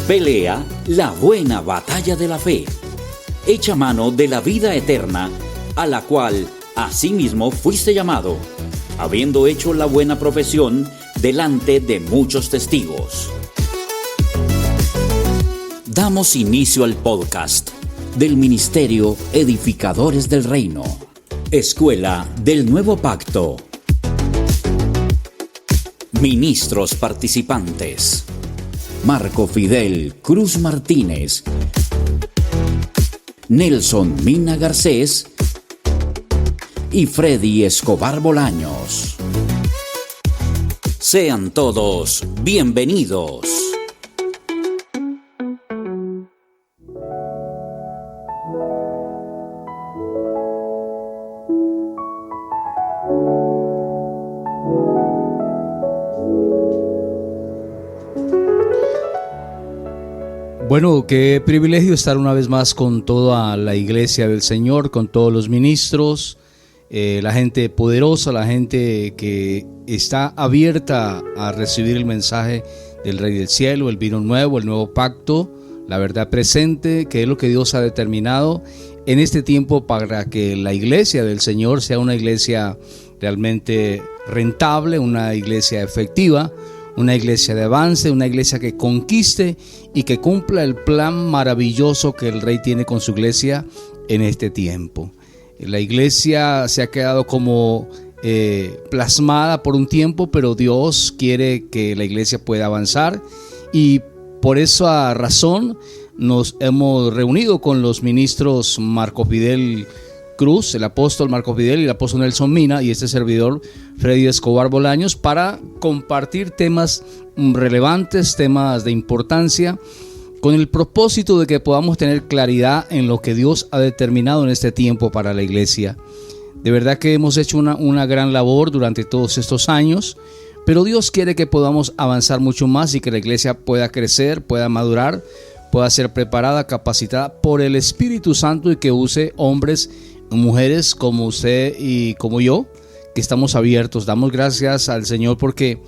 Pelea la buena batalla de la fe. Echa mano de la vida eterna, a la cual asimismo fuiste llamado, habiendo hecho la buena profesión delante de muchos testigos. Damos inicio al podcast del Ministerio Edificadores del Reino, Escuela del Nuevo Pacto. Ministros participantes: Marco Fidel Cruz Martínez, Nelson Mina Garcés y Freddy Escobar Bolaños. Sean todos bienvenidos. Bueno, qué privilegio estar una vez más con toda la iglesia del Señor, con todos los ministros, la gente poderosa, la gente que está abierta a recibir el mensaje del Rey del Cielo, el vino nuevo, el nuevo pacto, la verdad presente, que es lo que Dios ha determinado en este tiempo para que la iglesia del Señor sea una iglesia realmente rentable, una iglesia efectiva, una iglesia de avance, una iglesia que conquiste y que cumpla el plan maravilloso que el Rey tiene con su iglesia en este tiempo. La iglesia se ha quedado como plasmada por un tiempo, pero Dios quiere que la iglesia pueda avanzar, y por esa razón nos hemos reunido con los ministros Marco Fidel Cruz, el apóstol Marco Fidel, y el apóstol Nelson Mina, y este servidor Freddy Escobar Bolaños, para compartir temas relevantes, temas de importancia, con el propósito de que podamos tener claridad en lo que Dios ha determinado en este tiempo para la iglesia. De verdad que hemos hecho una gran labor durante todos estos años, pero Dios quiere que podamos avanzar mucho más y que la iglesia pueda crecer, pueda madurar, pueda ser preparada, capacitada por el Espíritu Santo, y que use hombres, mujeres como usted y como yo, que estamos abiertos. Damos gracias al Señor porque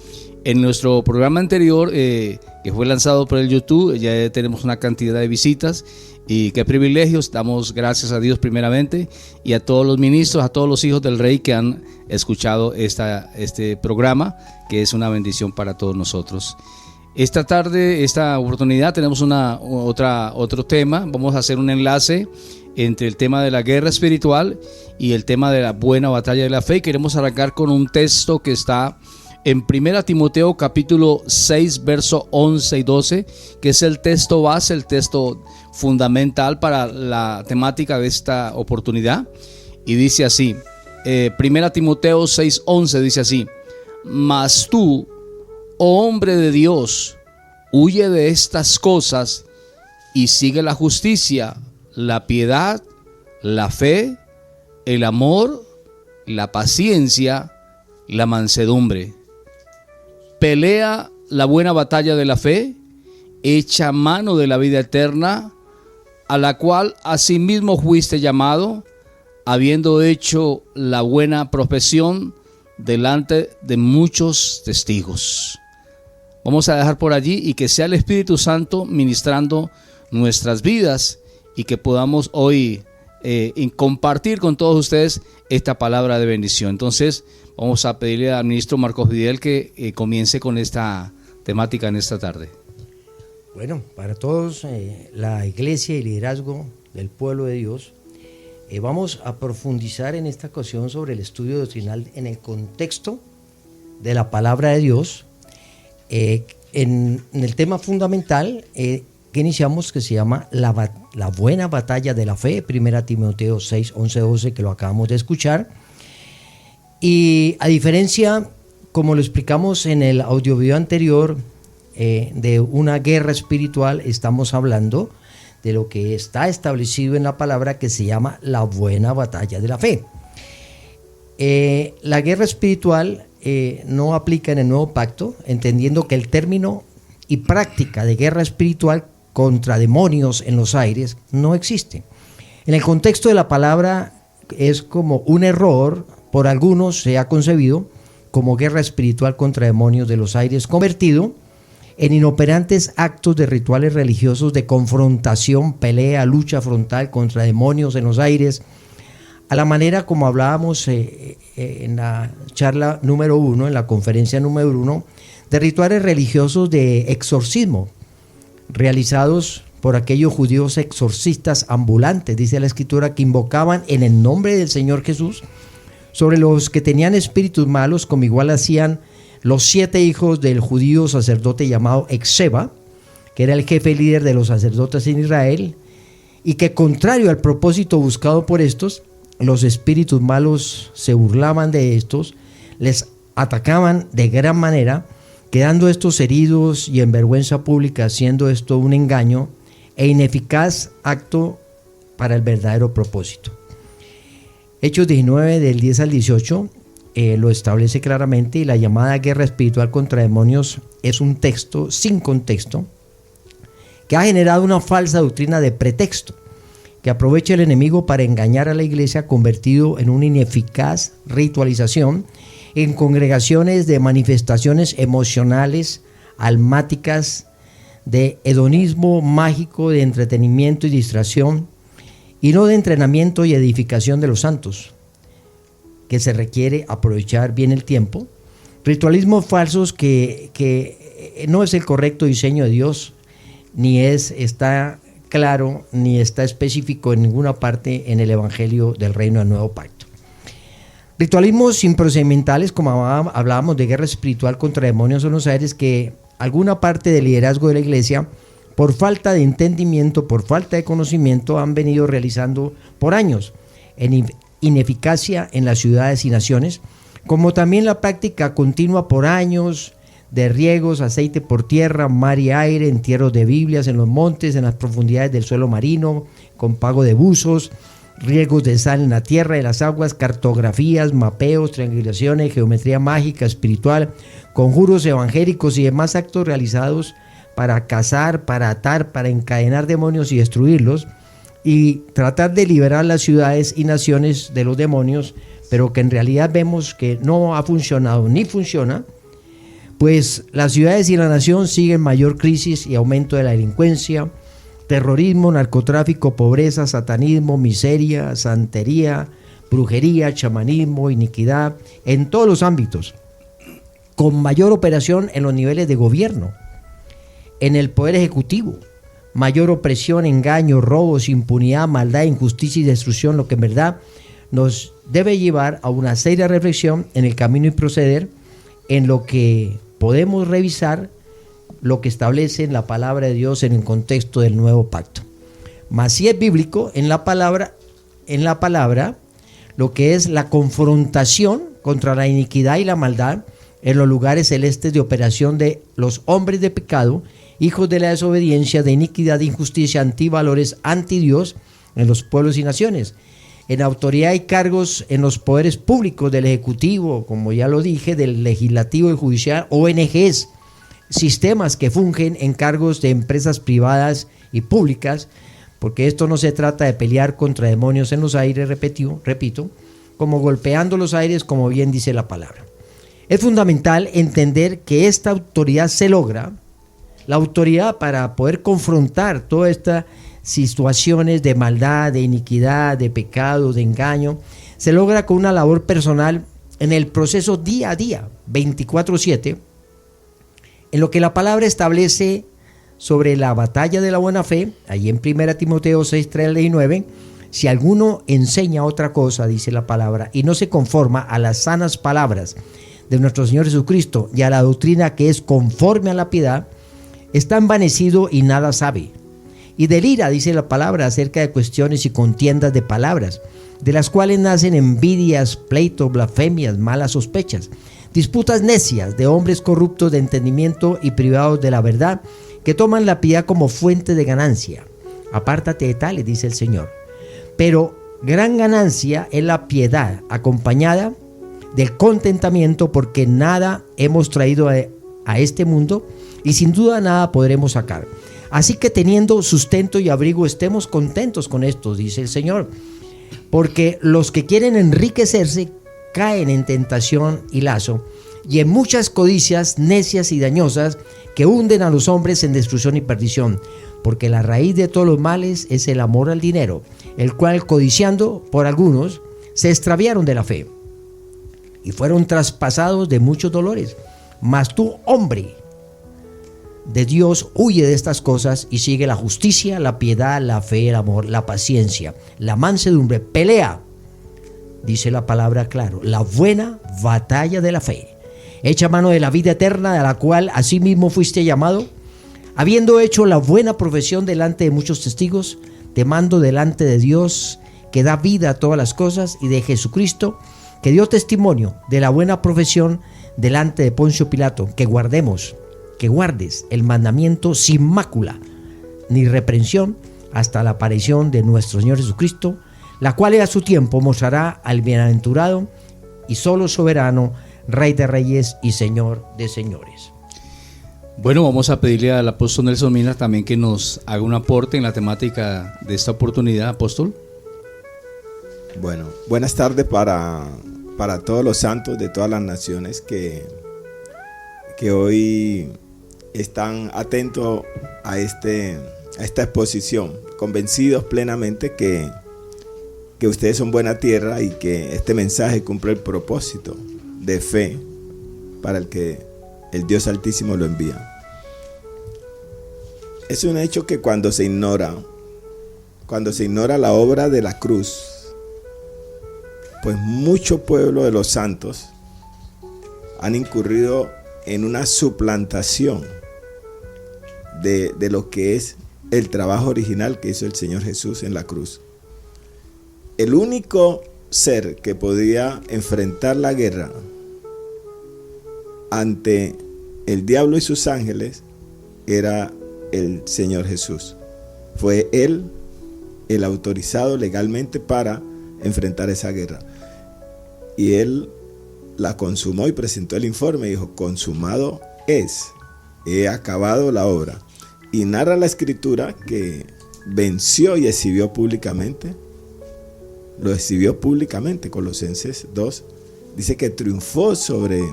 en nuestro programa anterior, que fue lanzado por el YouTube, ya tenemos una cantidad de visitas, y qué privilegios. Damos gracias a Dios primeramente, y a todos los ministros, a todos los hijos del Rey que han escuchado este programa, que es una bendición para todos nosotros. Esta tarde, esta oportunidad, tenemos otro tema. Vamos a hacer un enlace entre el tema de la guerra espiritual y el tema de la buena batalla de la fe. Queremos arrancar con un texto que está en 1 Timoteo capítulo 6, verso 11 y 12, que es el texto base, el texto fundamental para la temática de esta oportunidad. Y dice así, 1 Timoteo 6, 11 dice así: mas tú, oh hombre de Dios, huye de estas cosas y sigue la justicia, la piedad, la fe, el amor, la paciencia, la mansedumbre. Pelea la buena batalla de la fe, echa mano de la vida eterna, a la cual asimismo fuiste llamado, habiendo hecho la buena profesión delante de muchos testigos. Vamos a dejar por allí, y que sea el Espíritu Santo ministrando nuestras vidas, y que podamos hoy compartir con todos ustedes esta palabra de bendición. Entonces vamos a pedirle al ministro Marco Fidel que comience con esta temática en esta tarde. Bueno, para todos, la iglesia y el liderazgo del pueblo de Dios, vamos a profundizar en esta ocasión sobre el estudio doctrinal en el contexto de la palabra de Dios, en el tema fundamental que iniciamos, que se llama la buena batalla de la fe, 1 Timoteo 6, 11, 12, que lo acabamos de escuchar. Y a diferencia, como lo explicamos en el audio video anterior, de una guerra espiritual, estamos hablando de lo que está establecido en la palabra, que se llama la buena batalla de la fe. La guerra espiritual no aplica en el nuevo pacto, entendiendo que el término y práctica de guerra espiritual contra demonios en los aires no existe. En el contexto de la palabra es como un error, por algunos se ha concebido como guerra espiritual contra demonios de los aires, convertido en inoperantes actos de rituales religiosos de confrontación, pelea, lucha frontal contra demonios en los aires, a la manera como hablábamos en la charla número 1, en la conferencia número 1, de rituales religiosos de exorcismo, realizados por aquellos judíos exorcistas ambulantes, dice la Escritura, que invocaban en el nombre del Señor Jesús sobre los que tenían espíritus malos, como igual hacían los 7 hijos del judío sacerdote llamado Exeba, que era el jefe líder de los sacerdotes en Israel, y que, contrario al propósito buscado por estos, los espíritus malos se burlaban de estos, les atacaban de gran manera, quedando estos heridos y en vergüenza pública, siendo esto un engaño e ineficaz acto para el verdadero propósito. Hechos 19 del 10 al 18 lo establece claramente, y la llamada guerra espiritual contra demonios es un texto sin contexto que ha generado una falsa doctrina de pretexto que aprovecha el enemigo para engañar a la iglesia, convertido en una ineficaz ritualización en congregaciones de manifestaciones emocionales, almáticas, de hedonismo mágico, de entretenimiento y distracción, y no de entrenamiento y edificación de los santos, que se requiere aprovechar bien el tiempo. Ritualismos falsos que no es el correcto diseño de Dios, ni está claro, ni está específico en ninguna parte en el Evangelio del Reino del Nuevo Pacto. Ritualismos improcedimentales, como hablábamos de guerra espiritual contra demonios en los aires, que alguna parte del liderazgo de la iglesia, por falta de entendimiento, por falta de conocimiento, han venido realizando por años, en ineficacia en las ciudades y naciones, como también la práctica continua por años de riegos, aceite por tierra, mar y aire, entierros de Biblias en los montes, en las profundidades del suelo marino, con pago de buzos, riegos de sal en la tierra, en las aguas, cartografías, mapeos, triangulaciones, geometría mágica, espiritual, conjuros evangélicos y demás actos realizados para cazar, para atar, para encadenar demonios y destruirlos, y tratar de liberar las ciudades y naciones de los demonios, pero que en realidad vemos que no ha funcionado ni funciona, pues las ciudades y la nación siguen mayor crisis y aumento de la delincuencia, terrorismo, narcotráfico, pobreza, satanismo, miseria, santería, brujería, chamanismo, iniquidad, en todos los ámbitos, con mayor operación en los niveles de gobierno, en el poder ejecutivo, mayor opresión, engaño, robos, impunidad, maldad, injusticia y destrucción, lo que en verdad nos debe llevar a una seria reflexión en el camino y proceder en lo que podemos revisar lo que establece en la palabra de Dios en el contexto del nuevo pacto. Mas si es bíblico, en la palabra, lo que es la confrontación contra la iniquidad y la maldad en los lugares celestes de operación de los hombres de pecado, hijos de la desobediencia, de iniquidad, de injusticia, antivalores, antidios en los pueblos y naciones, en autoridad y cargos en los poderes públicos del Ejecutivo, como ya lo dije, del Legislativo y Judicial, ONGs, sistemas que fungen en cargos de empresas privadas y públicas, porque esto no se trata de pelear contra demonios en los aires, repito, como golpeando los aires, como bien dice la palabra. Es fundamental entender que esta autoridad se logra, la autoridad para poder confrontar todas estas situaciones de maldad, de iniquidad, de pecado, de engaño, se logra con una labor personal en el proceso día a día, 24/7, en lo que la palabra establece sobre la batalla de la buena fe, allí en 1 Timoteo 6, 3 y 9, si alguno enseña otra cosa, dice la palabra, y no se conforma a las sanas palabras de nuestro Señor Jesucristo y a la doctrina que es conforme a la piedad, está envanecido y nada sabe. Y delira, dice la palabra, acerca de cuestiones y contiendas de palabras, de las cuales nacen envidias, pleitos, blasfemias, malas sospechas, disputas necias de hombres corruptos de entendimiento y privados de la verdad, que toman la piedad como fuente de ganancia. Apártate de tales, dice el Señor. Pero gran ganancia es la piedad, acompañada del contentamiento, porque nada hemos traído a este mundo y sin duda nada podremos sacar. Así que teniendo sustento y abrigo, estemos contentos con esto, dice el Señor. Porque los que quieren enriquecerse caen en tentación y lazo, y en muchas codicias necias y dañosas que hunden a los hombres en destrucción y perdición, porque la raíz de todos los males es el amor al dinero, el cual, codiciando por algunos, se extraviaron de la fe y fueron traspasados de muchos dolores. Mas tú, hombre de Dios, huye de estas cosas y sigue la justicia, la piedad, la fe, el amor, la paciencia, la mansedumbre. Pelea, dice la palabra claro, la buena batalla de la fe. Echa mano de la vida eterna, a la cual asimismo fuiste llamado, habiendo hecho la buena profesión delante de muchos testigos. Te mando delante de Dios, que da vida a todas las cosas, y de Jesucristo, que dio testimonio de la buena profesión delante de Poncio Pilato, que guardes el mandamiento sin mácula ni reprensión hasta la aparición de nuestro Señor Jesucristo, la cual a su tiempo mostrará al bienaventurado y solo soberano, Rey de reyes y Señor de señores. Bueno, vamos a pedirle al apóstol Nelson Mina también que nos haga un aporte en la temática de esta oportunidad, apóstol. Bueno, buenas tardes para todos los santos de todas las naciones que hoy están atentos a esta exposición, convencidos plenamente que ustedes son buena tierra y que este mensaje cumple el propósito de fe para el que el Dios Altísimo lo envía. Es un hecho que cuando se ignora la obra de la cruz, pues mucho pueblo de los santos han incurrido en una suplantación de lo que es el trabajo original que hizo el Señor Jesús en la cruz. El único ser que podía enfrentar la guerra ante el diablo y sus ángeles era el Señor Jesús. Fue Él el autorizado legalmente para enfrentar esa guerra. Y Él la consumó y presentó el informe y dijo: consumado es, he acabado la obra. Y narra la Escritura que venció y exhibió públicamente. Lo exhibió públicamente. Colosenses 2 dice que triunfó sobre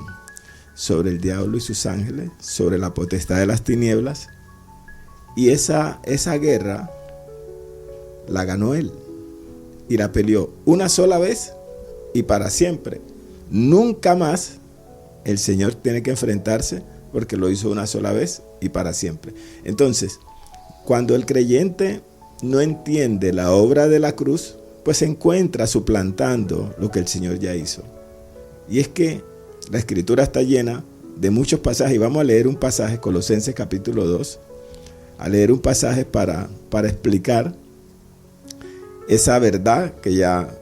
el diablo y sus ángeles, sobre la potestad de las tinieblas. Y esa guerra la ganó Él. Y la peleó una sola vez y para siempre. Nunca más el Señor tiene que enfrentarse, porque lo hizo una sola vez y para siempre. Entonces, cuando el creyente no entiende la obra de la cruz, pues se encuentra suplantando lo que el Señor ya hizo. Y es que la Escritura está llena de muchos pasajes, y vamos a leer un pasaje, Colosenses capítulo 2, a leer un pasaje para explicar esa verdad que ya,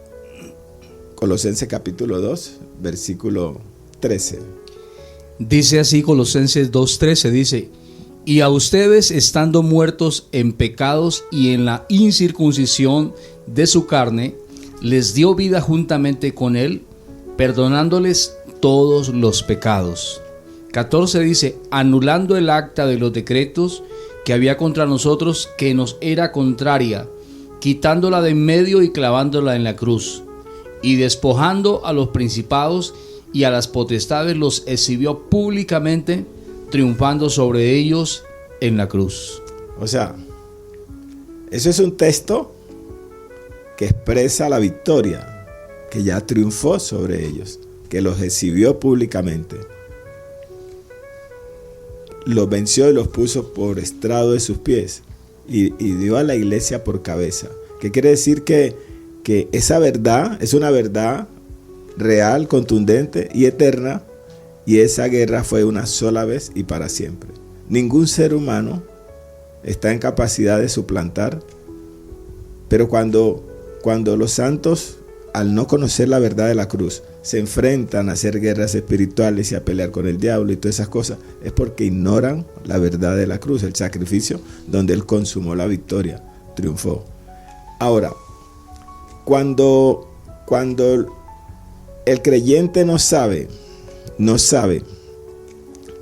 Colosenses capítulo 2, versículo 13. Dice así Colosenses 2:13, dice: y a ustedes, estando muertos en pecados y en la incircuncisión de su carne, les dio vida juntamente con Él, perdonándoles todos los pecados. 14 dice: anulando el acta de los decretos que había contra nosotros, que nos era contraria, quitándola de en medio y clavándola en la cruz, y despojando a los principados y a las potestades, los exhibió públicamente, triunfando sobre ellos en la cruz. O sea, eso es un texto que expresa la victoria, que ya triunfó sobre ellos, que los exhibió públicamente. Los venció y los puso por estrado de sus pies, y dio a la iglesia por cabeza. ¿Qué quiere decir? Que esa verdad es una verdad real, contundente y eterna, y esa guerra fue una sola vez y para siempre. Ningún ser humano está en capacidad de suplantar, pero cuando los santos, al no conocer la verdad de la cruz, se enfrentan a hacer guerras espirituales y a pelear con el diablo y todas esas cosas, es porque ignoran la verdad de la cruz, el sacrificio donde Él consumó la victoria, triunfó. Ahora, cuando el creyente no sabe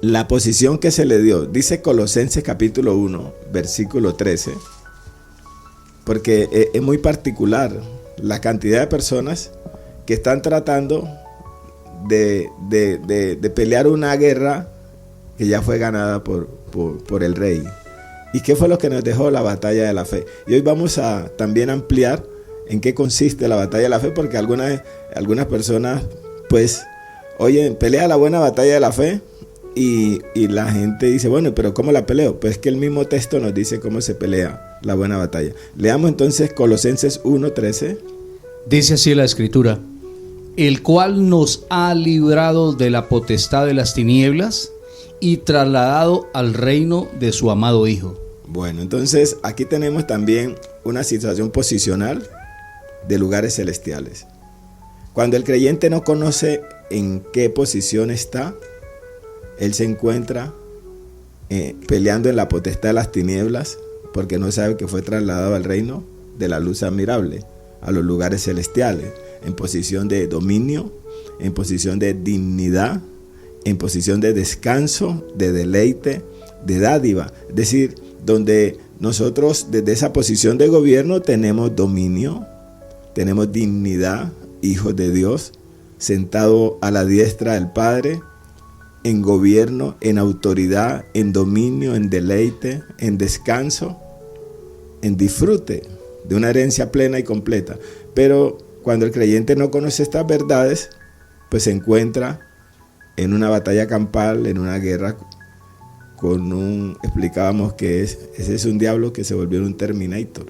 la posición que se le dio, dice Colosenses capítulo 1, versículo 13, porque es muy particular la cantidad de personas que están tratando de pelear una guerra que ya fue ganada por el rey. ¿Y qué fue lo que nos dejó la batalla de la fe? Y hoy vamos a también ampliar en qué consiste la batalla de la fe, porque algunas personas pues oye, pelea la buena batalla de la fe y la gente dice, bueno, pero ¿cómo la peleo? Pues que el mismo texto nos dice cómo se pelea la buena batalla. Leamos entonces Colosenses 1:13. Dice así la Escritura: el cual nos ha librado de la potestad de las tinieblas y trasladado al reino de su amado Hijo. Bueno, entonces aquí tenemos también una situación posicional de lugares celestiales. Cuando el creyente no conoce en qué posición está, él se encuentra peleando en la potestad de las tinieblas, porque no sabe que fue trasladado al reino de la luz admirable, a los lugares celestiales, en posición de dominio, en posición de dignidad, en posición de descanso, de deleite, de dádiva. Es decir, donde nosotros desde esa posición de gobierno tenemos dominio, tenemos dignidad, hijos de Dios, sentado a la diestra del Padre, en gobierno, en autoridad, en dominio, en deleite, en descanso, en disfrute de una herencia plena y completa. Pero cuando el creyente no conoce estas verdades, pues se encuentra en una batalla campal, en una guerra explicábamos que ese es un diablo que se volvió un Terminator,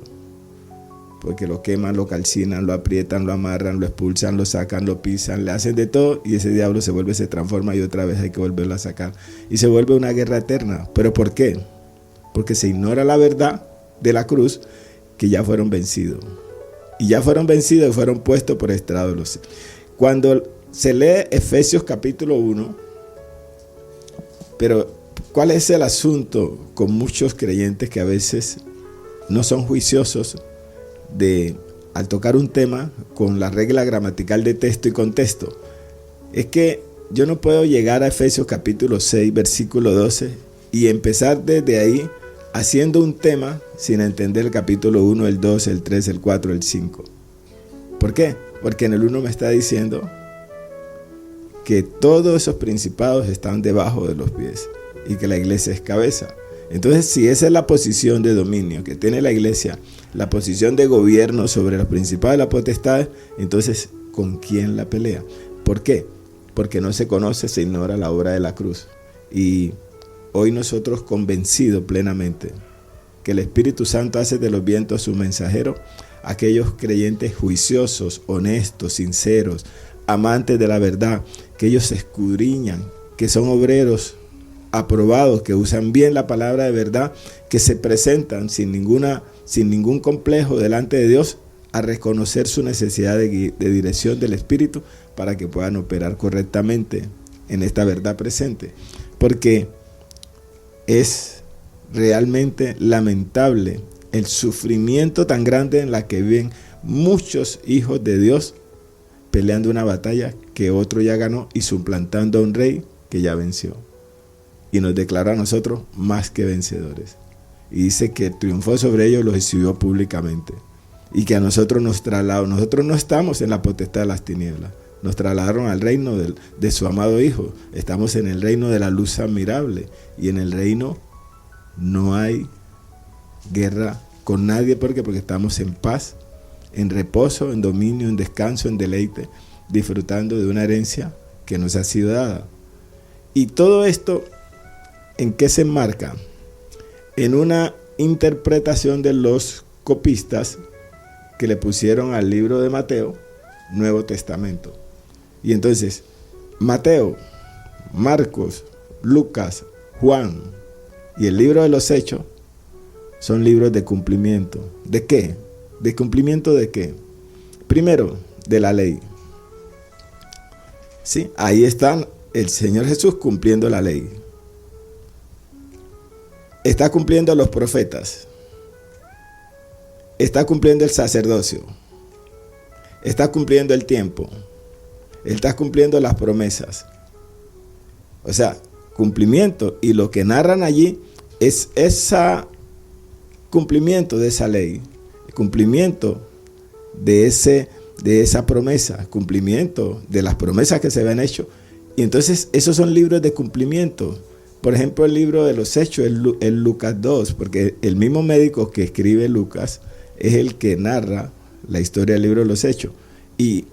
porque lo queman, lo calcinan, lo aprietan, lo amarran, lo expulsan, lo sacan, lo pisan, le hacen de todo, y ese diablo se transforma y otra vez hay que volverlo a sacar, y se vuelve una guerra eterna. ¿Pero por qué? Porque se ignora la verdad de la cruz, que ya fueron vencidos, y ya fueron vencidos y fueron puestos por estrado de los cielos. Cuando se lee Efesios capítulo 1, pero ¿cuál es el asunto con muchos creyentes que a veces no son juiciosos al tocar un tema con la regla gramatical de texto y contexto? Es que yo no puedo llegar a Efesios capítulo 6, versículo 12 y empezar desde ahí haciendo un tema sin entender el capítulo 1, el 2, el 3, el 4, el 5. ¿Por qué? Porque en el 1 me está diciendo que todos esos principados están debajo de los pies y que la iglesia es cabeza. Entonces, si esa es la posición de dominio que tiene la iglesia, la posición de gobierno sobre los principados y las potestades, entonces, ¿con quién la pelea? ¿Por qué? Porque no se conoce, se ignora la obra de la cruz. Y hoy nosotros, convencidos plenamente que el Espíritu Santo hace de los vientos su mensajero, aquellos creyentes juiciosos, honestos, sinceros, amantes de la verdad, que ellos se escudriñan, que son obreros aprobados, que usan bien la palabra de verdad, que se presentan sin ningún complejo delante de Dios a reconocer su necesidad de dirección del Espíritu para que puedan operar correctamente en esta verdad presente. Porque es realmente lamentable el sufrimiento tan grande en la que viven muchos hijos de Dios peleando una batalla que otro ya ganó y suplantando a un rey que ya venció. Y nos declara a nosotros más que vencedores. Y dice que triunfó sobre ellos, los exhibió públicamente. Y que a nosotros nos trasladó. Nosotros no estamos en la potestad de las tinieblas. Nos trasladaron al reino de su amado Hijo. Estamos en el reino de la luz admirable. Y en el reino no hay guerra con nadie. ¿Por qué? Porque estamos en paz, en reposo, en dominio, en descanso, en deleite, disfrutando de una herencia que nos ha sido dada. Y todo esto, ¿en qué se enmarca? En una interpretación de los copistas que le pusieron al libro de Mateo, Nuevo Testamento. Y entonces, Mateo, Marcos, Lucas, Juan y el libro de los Hechos son libros de cumplimiento. ¿De qué? ¿De cumplimiento de qué? Primero, de la ley. ¿Sí? Ahí está el Señor Jesús cumpliendo la ley. Está cumpliendo los profetas. Está cumpliendo el sacerdocio. Está cumpliendo el tiempo. Está cumpliendo las promesas. O sea, cumplimiento. Y lo que narran allí es ese cumplimiento de esa ley. El cumplimiento de ese de esa promesa, cumplimiento de las promesas que se habían hecho. Y entonces esos son libros de cumplimiento. Por ejemplo, el libro de los Hechos, el Lucas 2, porque el mismo médico que escribe Lucas es el que narra la historia del libro de los Hechos. Y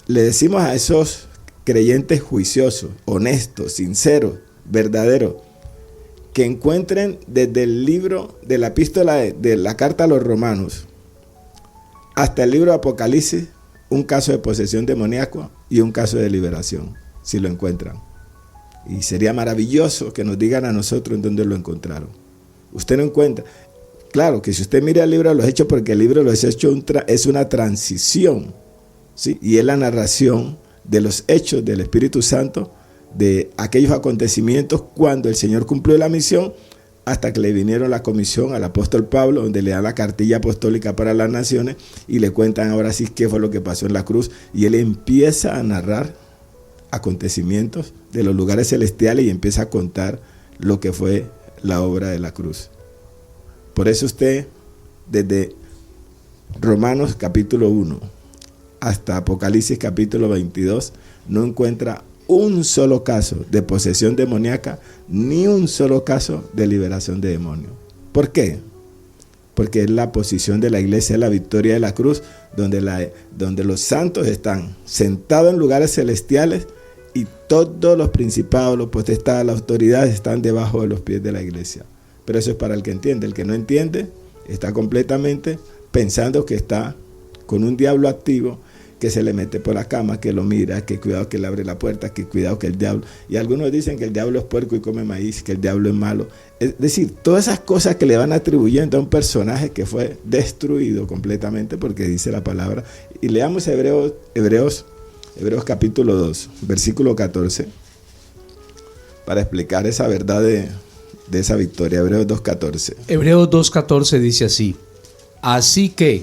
le decimos a esos creyentes juiciosos, honestos, sinceros, verdaderos, que encuentren desde el libro de la epístola de la carta a los romanos hasta el libro de Apocalipsis un caso de posesión demoníaca y un caso de liberación, si lo encuentran. Y sería maravilloso que nos digan a nosotros en dónde lo encontraron. Usted no encuentra. Claro que si usted mira el libro de los Hechos, porque el libro de los Hechos es una transición, ¿sí? Y es la narración de los hechos del Espíritu Santo, de aquellos acontecimientos cuando el Señor cumplió la misión, hasta que le vinieron la comisión al apóstol Pablo, donde le dan la cartilla apostólica para las naciones y le cuentan ahora sí qué fue lo que pasó en la cruz. Y él empieza a narrar acontecimientos de los lugares celestiales y empieza a contar lo que fue la obra de la cruz. Por eso usted, desde Romanos capítulo 1 hasta Apocalipsis capítulo 22, no encuentra un solo caso de posesión demoníaca, ni un solo caso de liberación de demonios. ¿Por qué? Porque es la posición de la iglesia, la victoria de la cruz, donde los santos están sentados en lugares celestiales y todos los principados, los potestades, las autoridades están debajo de los pies de la iglesia. Pero eso es para el que entiende. El que no entiende está completamente pensando que está con un diablo activo, que se le mete por la cama, que lo mira, que cuidado que le abre la puerta, que cuidado que el diablo... Y algunos dicen que el diablo es puerco y come maíz, que el diablo es malo. Es decir, todas esas cosas que le van atribuyendo a un personaje que fue destruido completamente, porque dice la palabra. Y leamos Hebreos capítulo 2, versículo 14, para explicar esa verdad de esa victoria. Hebreos 2.14. Hebreos 2.14 dice así: así que,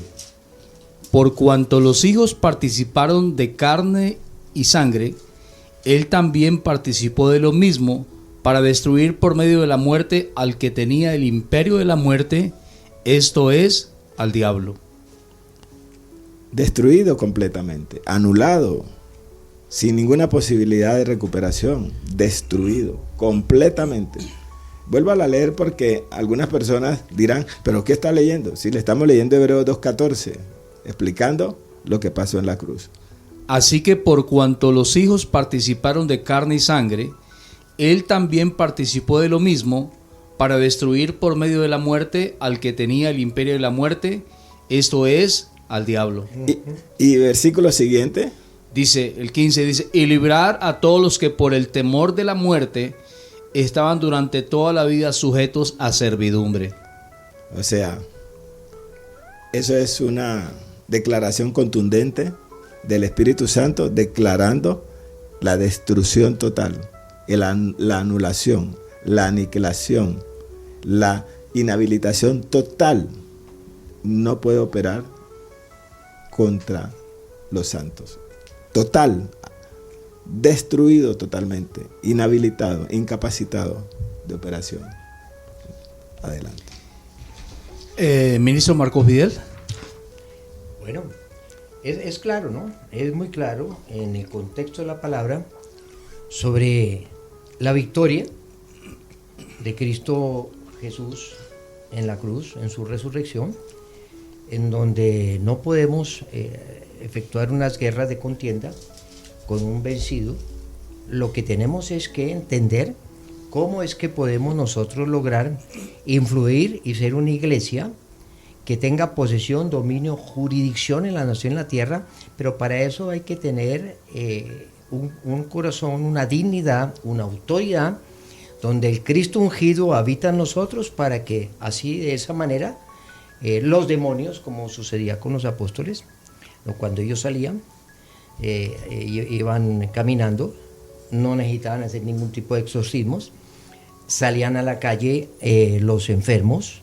por cuanto los hijos participaron de carne y sangre, él también participó de lo mismo, para destruir por medio de la muerte al que tenía el imperio de la muerte, esto es, al diablo. Destruido completamente, anulado, sin ninguna posibilidad de recuperación, destruido completamente. Vuelvo a leer porque algunas personas dirán, ¿pero qué está leyendo? Si le estamos leyendo Hebreos 2.14, explicando lo que pasó en la cruz. Así que por cuanto los hijos participaron de carne y sangre, él también participó de lo mismo, para destruir por medio de la muerte al que tenía el imperio de la muerte, esto es, al diablo. Y versículo siguiente. Dice, el 15 dice, y librar a todos los que por el temor de la muerte estaban durante toda la vida sujetos a servidumbre. O sea, eso es una declaración contundente del Espíritu Santo, declarando la destrucción total, la anulación, la aniquilación, la inhabilitación total. No puede operar contra los santos. Total, destruido totalmente, inhabilitado, incapacitado de operación. Adelante. Ministro Marcos Vidal. Bueno, es claro, ¿no? Es muy claro en el contexto de la palabra sobre la victoria de Cristo Jesús en la cruz, en su resurrección, en donde no podemos efectuar unas guerras de contienda con un vencido. Lo que tenemos es que entender cómo es que podemos nosotros lograr influir y ser una iglesia que tenga posesión, dominio, jurisdicción en la nación, en la tierra, pero para eso hay que tener un corazón, una dignidad, una autoridad, donde el Cristo ungido habita en nosotros, para que así, de esa manera, los demonios, como sucedía con los apóstoles, cuando ellos salían, iban caminando, no necesitaban hacer ningún tipo de exorcismos, salían a la calle los enfermos,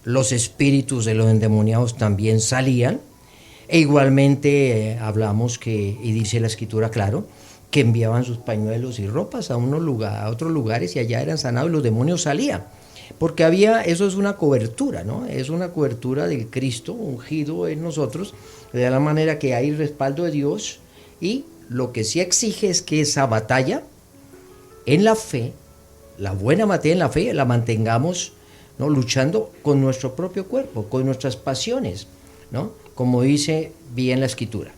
los espíritus de los endemoniados también salían, e igualmente hablamos que, y dice la Escritura claro, que enviaban sus pañuelos y ropas a otros lugares, y allá eran sanados y los demonios salían. porque eso es una cobertura, ¿no? Es una cobertura del Cristo ungido en nosotros, de la manera que hay respaldo de Dios, y lo que sí exige es que esa batalla en la fe, la buena batalla en la fe, la mantengamos, ¿no?, luchando con nuestro propio cuerpo, con nuestras pasiones, ¿no?, como dice bien la Escritura.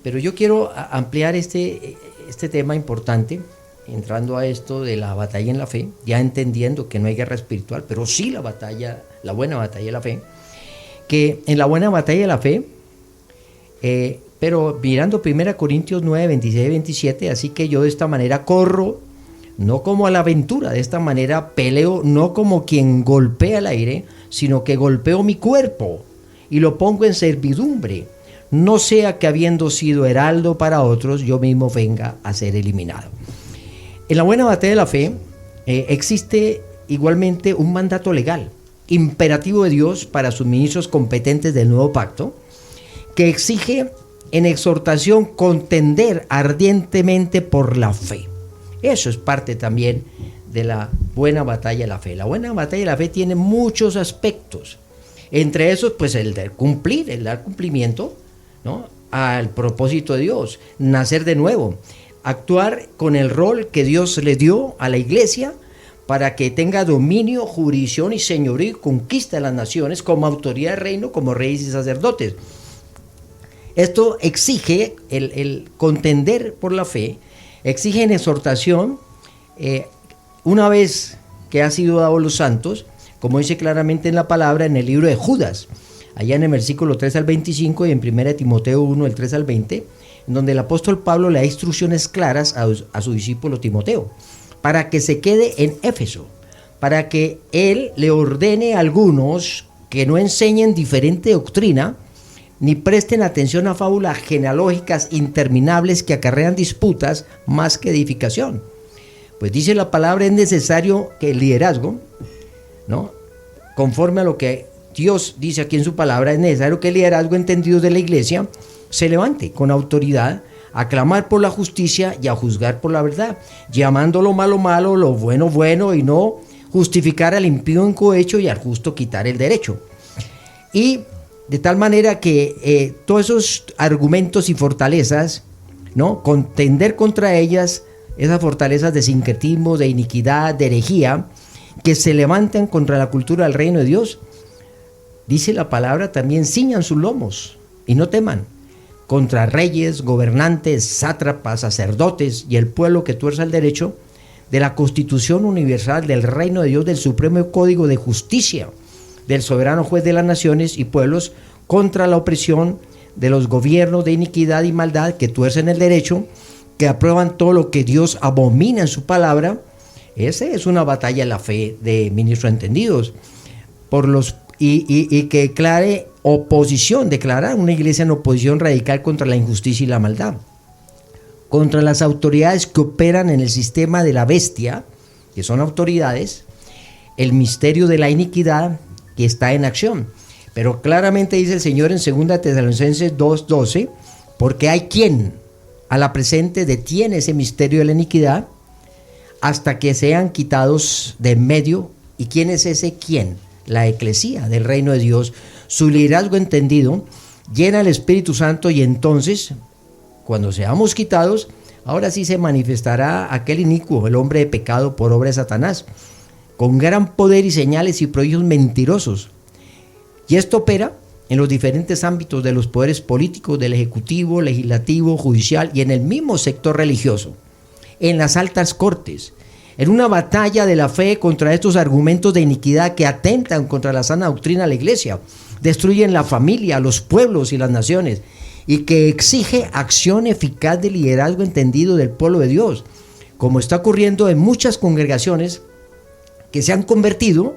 Pero yo quiero ampliar este tema importante, entrando a esto de la batalla en la fe, ya entendiendo que no hay guerra espiritual, pero sí la buena batalla de la fe, que en la buena batalla de la fe, pero mirando 1 Corintios 9, 26 y 27, así que yo de esta manera corro, no como a la aventura, de esta manera peleo, no como quien golpea el aire, sino que golpeo mi cuerpo y lo pongo en servidumbre, no sea que habiendo sido heraldo para otros, yo mismo venga a ser eliminado. En la buena batalla de la fe existe igualmente un mandato legal, imperativo de Dios para sus ministros competentes del nuevo pacto, que exige en exhortación contender ardientemente por la fe. Eso es parte también de la buena batalla de la fe. La buena batalla de la fe tiene muchos aspectos, entre esos pues el dar cumplimiento, ¿no?, al propósito de Dios, nacer de nuevo, actuar con el rol que Dios le dio a la iglesia para que tenga dominio, jurisdicción y señorío y conquista de las naciones como autoridad del reino, como reyes y sacerdotes. Esto exige el contender por la fe, exige en exhortación, una vez que ha sido dado a los santos, como dice claramente en la palabra en el libro de Judas, allá en el versículo 3 al 25 y en 1 Timoteo 1, del 3 al 20, en donde el apóstol Pablo le da instrucciones claras a su discípulo Timoteo, para que se quede en Éfeso, para que él le ordene a algunos que no enseñen diferente doctrina, ni presten atención a fábulas genealógicas interminables que acarrean disputas más que edificación. Pues dice la palabra, es necesario que el liderazgo, ¿no?, conforme a lo que Dios dice aquí en su palabra, es necesario que el liderazgo entendido de la iglesia se levante con autoridad a clamar por la justicia y a juzgar por la verdad, llamando lo malo malo, lo bueno bueno, y no justificar al impío en cohecho y al justo quitar el derecho. Y de tal manera que todos esos argumentos y fortalezas, ¿no?, contender contra ellas, esas fortalezas de sincretismo, de iniquidad, de herejía, que se levantan contra la cultura del reino de Dios, dice la palabra, también ciñan sus lomos y no teman contra reyes, gobernantes, sátrapas, sacerdotes y el pueblo que tuerza el derecho de la Constitución universal del reino de Dios, del supremo código de justicia del soberano juez de las naciones y pueblos, contra la opresión de los gobiernos de iniquidad y maldad que tuercen el derecho, que aprueban todo lo que Dios abomina en su palabra. Esa es una batalla en la fe de ministros entendidos, y que declare oposición, declarar una iglesia en oposición radical contra la injusticia y la maldad, contra las autoridades que operan en el sistema de la bestia, que son autoridades, el misterio de la iniquidad que está en acción. Pero claramente dice el Señor en 2 Tesalonicenses 2:12, porque hay quien a la presente detiene ese misterio de la iniquidad hasta que sean quitados de en medio. ¿Y quién es ese quién? La eclesía del reino de Dios, su liderazgo entendido, llena el Espíritu Santo, y entonces, cuando seamos quitados, ahora sí se manifestará aquel inicuo, el hombre de pecado por obra de Satanás, con gran poder y señales y prodigios mentirosos. Y esto opera en los diferentes ámbitos de los poderes políticos, del ejecutivo, legislativo, judicial y en el mismo sector religioso, en las altas cortes, en una batalla de la fe contra estos argumentos de iniquidad que atentan contra la sana doctrina de la iglesia, destruyen la familia, los pueblos y las naciones, y que exige acción eficaz de liderazgo entendido del pueblo de Dios, como está ocurriendo en muchas congregaciones que se han convertido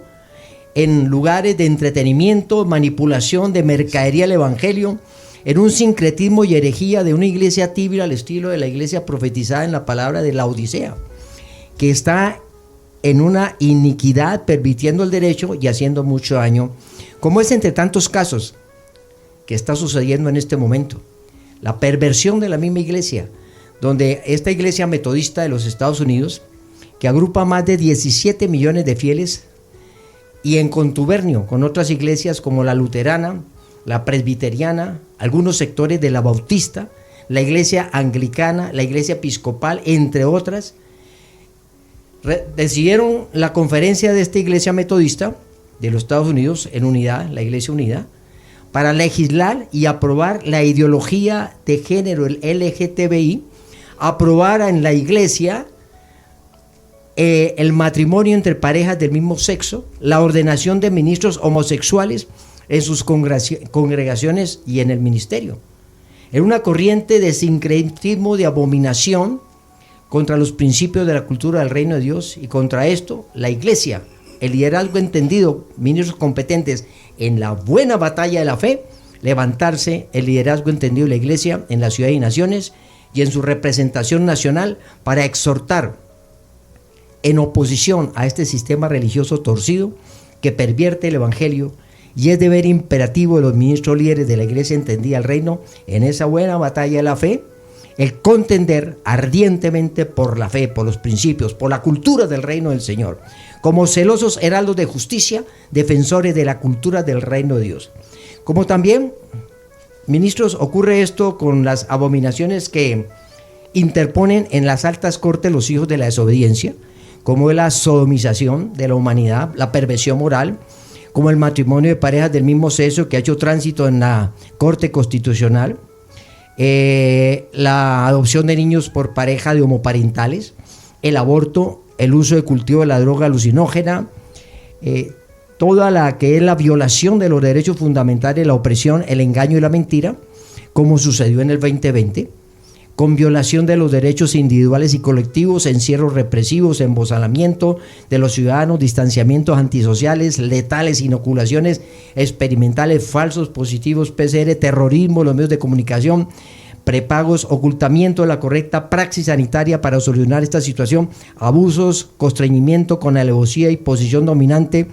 en lugares de entretenimiento, manipulación, de mercadería del evangelio, en un sincretismo y herejía de una iglesia tibia al estilo de la iglesia profetizada en la palabra de la Odisea, que está en una iniquidad, pervirtiendo el derecho y haciendo mucho daño, como es entre tantos casos que está sucediendo en este momento. La perversión de la misma iglesia, donde esta iglesia metodista de los Estados Unidos, que agrupa más de 17 millones de fieles, y en contubernio con otras iglesias como la luterana, la presbiteriana, algunos sectores de la bautista, la iglesia anglicana, la iglesia episcopal, entre otras, decidieron la conferencia de esta iglesia metodista de los Estados Unidos, en unidad, la Iglesia Unida, para legislar y aprobar la ideología de género, el LGTBI, aprobara en la iglesia el matrimonio entre parejas del mismo sexo, la ordenación de ministros homosexuales en sus congregaciones y en el ministerio. Era una corriente de sincretismo, de abominación contra los principios de la cultura del reino de Dios, y contra esto la iglesia, el liderazgo entendido, ministros competentes en la buena batalla de la fe, levantarse el liderazgo entendido de la iglesia en la ciudad y naciones y en su representación nacional para exhortar en oposición a este sistema religioso torcido que pervierte el evangelio, y es deber imperativo de los ministros líderes de la iglesia entendida al reino en esa buena batalla de la fe, el contender ardientemente por la fe, por los principios, por la cultura del reino del Señor, como celosos heraldos de justicia, defensores de la cultura del reino de Dios. Como también, ministros, ocurre esto con las abominaciones que interponen en las altas cortes los hijos de la desobediencia, como la sodomización de la humanidad, la perversión moral, como el matrimonio de parejas del mismo sexo que ha hecho tránsito en la Corte Constitucional, la adopción de niños por pareja de homoparentales, el aborto, el uso de cultivo de la droga alucinógena, toda la que es la violación de los derechos fundamentales, la opresión, el engaño y la mentira, como sucedió en el 2020, con violación de los derechos individuales y colectivos, encierros represivos, embozalamiento de los ciudadanos, distanciamientos antisociales, letales, inoculaciones experimentales, falsos positivos, PCR, terrorismo, los medios de comunicación, prepagos, ocultamiento de la correcta praxis sanitaria para solucionar esta situación, abusos, constreñimiento con alevosía y posición dominante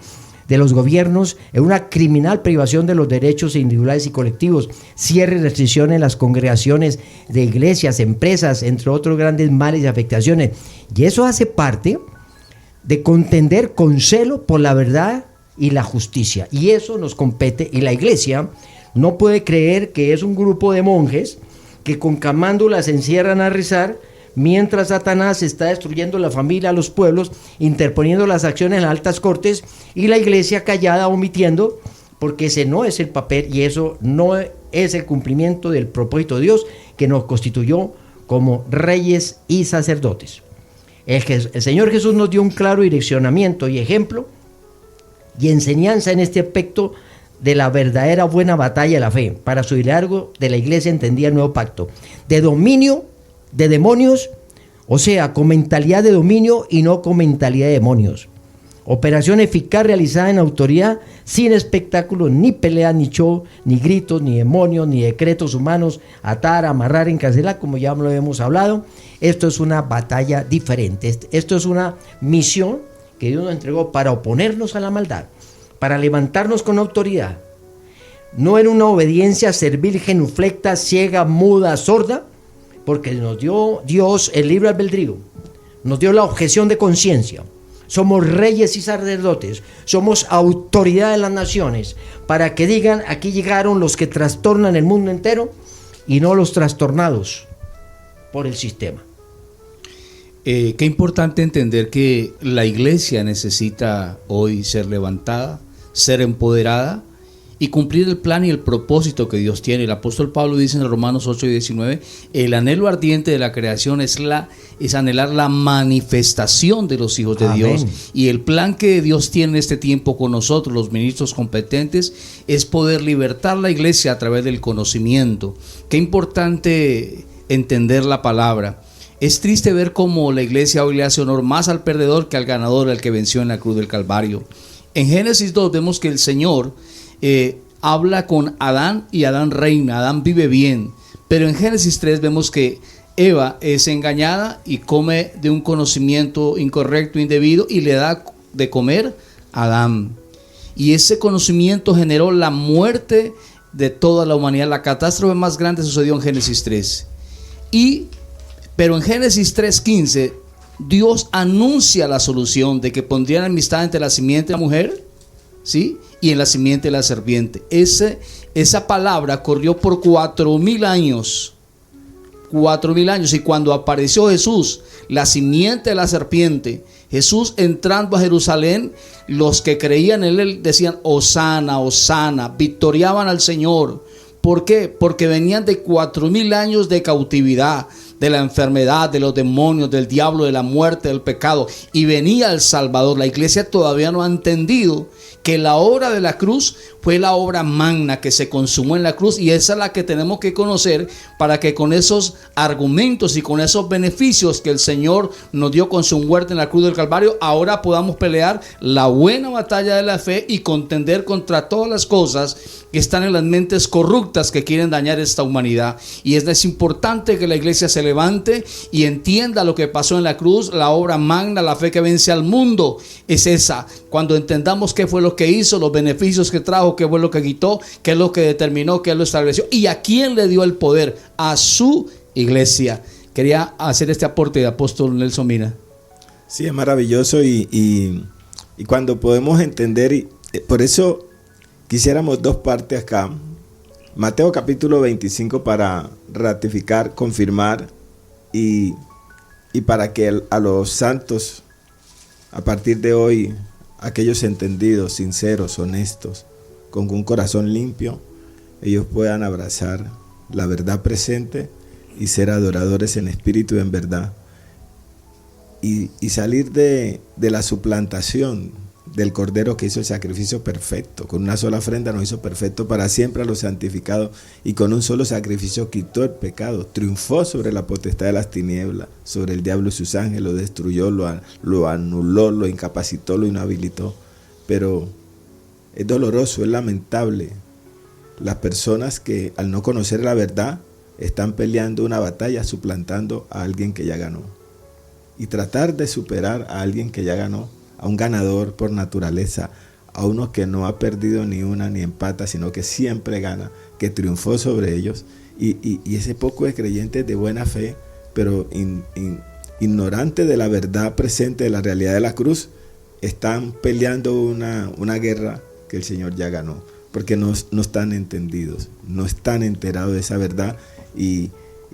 de los gobiernos, en una criminal privación de los derechos individuales y colectivos, cierre y restricción en las congregaciones de iglesias, empresas, entre otros grandes males y afectaciones. Y eso hace parte de contender con celo por la verdad y la justicia. Y eso nos compete, y la iglesia no puede creer que es un grupo de monjes que con camándulas se encierran a rezar, mientras Satanás está destruyendo la familia, los pueblos, interponiendo las acciones en las altas cortes, y la iglesia callada, omitiendo, porque ese no es el papel y eso no es el cumplimiento del propósito de Dios que nos constituyó como reyes y sacerdotes. El Señor Jesús nos dio un claro direccionamiento y ejemplo y enseñanza en este aspecto de la verdadera buena batalla de la fe, para su liderazgo de la iglesia entendía el nuevo pacto, de dominio de demonios, o sea, con mentalidad de dominio y no con mentalidad de demonios. Operación eficaz realizada en autoridad, sin espectáculos, ni peleas, ni show, ni gritos, ni demonios, ni decretos humanos, atar, amarrar, encarcelar, como ya lo hemos hablado. Esto es una batalla diferente. Esto es una misión que Dios nos entregó para oponernos a la maldad, para levantarnos con autoridad, no en una obediencia servil, genuflecta, ciega, muda, sorda, porque nos dio Dios el libre albedrío, nos dio la objeción de conciencia. Somos reyes y sacerdotes, somos autoridad de las naciones, para que digan, aquí llegaron los que trastornan el mundo entero y no los trastornados por el sistema. Qué importante entender que la iglesia necesita hoy ser levantada, ser empoderada y cumplir el plan y el propósito que Dios tiene. El apóstol Pablo dice en Romanos 8:19, el anhelo ardiente de la creación es anhelar la manifestación de los hijos de Amén. Dios, y el plan que Dios tiene en este tiempo con nosotros, los ministros competentes, es poder libertar la iglesia a través del conocimiento. Qué importante entender la palabra. Es triste ver cómo la iglesia hoy le hace honor más al perdedor que al ganador, al que venció en la cruz del Calvario. En Génesis 2 vemos que el Señor habla con Adán y Adán reina, Adán vive bien, pero en Génesis 3 vemos que Eva es engañada y come de un conocimiento incorrecto, indebido, y le da de comer a Adán, y ese conocimiento generó la muerte de toda la humanidad. La catástrofe más grande sucedió en Génesis 3, pero en Génesis 3:15 Dios anuncia la solución de que pondrían amistad entre la simiente y la mujer ¿sí? Y en la simiente de la serpiente. Esa palabra corrió por 4.000 años. 4.000 años. Y cuando apareció Jesús, la simiente de la serpiente, Jesús entrando a Jerusalén, los que creían en él decían: Hosana, Hosana, victoriaban al Señor. ¿Por qué? Porque venían de 4.000 años de cautividad, de la enfermedad, de los demonios, del diablo, de la muerte, del pecado, y venía el Salvador. La iglesia todavía no ha entendido que la obra de la cruz fue la obra magna que se consumó en la cruz, y esa es la que tenemos que conocer para que con esos argumentos y con esos beneficios que el Señor nos dio con su muerte en la cruz del Calvario, ahora podamos pelear la buena batalla de la fe y contender contra todas las cosas que están en las mentes corruptas que quieren dañar esta humanidad. Y es importante que la iglesia se levante y entienda lo que pasó en la cruz, la obra magna, la fe que vence al mundo. Es esa, cuando entendamos qué fue lo que hizo, los beneficios que trajo, qué fue lo que quitó, qué es lo que determinó, qué lo estableció y a quién le dio el poder: a su iglesia. Quería hacer este aporte de apóstol Nelson Mina. Sí, es maravilloso y cuando podemos entender, por eso quisiéramos dos partes acá. Mateo capítulo 25 para ratificar, confirmar y para que a los santos, a partir de hoy, aquellos entendidos, sinceros, honestos, con un corazón limpio, ellos puedan abrazar la verdad presente y ser adoradores en espíritu y en verdad. Y salir de la suplantación del Cordero que hizo el sacrificio perfecto. Con una sola ofrenda nos hizo perfecto para siempre a los santificados, y con un solo sacrificio quitó el pecado, triunfó sobre la potestad de las tinieblas, sobre el diablo y sus ángeles, lo destruyó, lo anuló, lo incapacitó, lo inhabilitó. Pero es doloroso, es lamentable las personas que al no conocer la verdad están peleando una batalla suplantando a alguien que ya ganó, y tratar de superar a alguien que ya ganó, a un ganador por naturaleza, a uno que no ha perdido ni una ni empata, sino que siempre gana, que triunfó sobre ellos, y ese poco de creyentes de buena fe, pero ignorantes de la verdad presente, de la realidad de la cruz, están peleando una guerra que el Señor ya ganó, porque no están entendidos, no están enterados de esa verdad. Y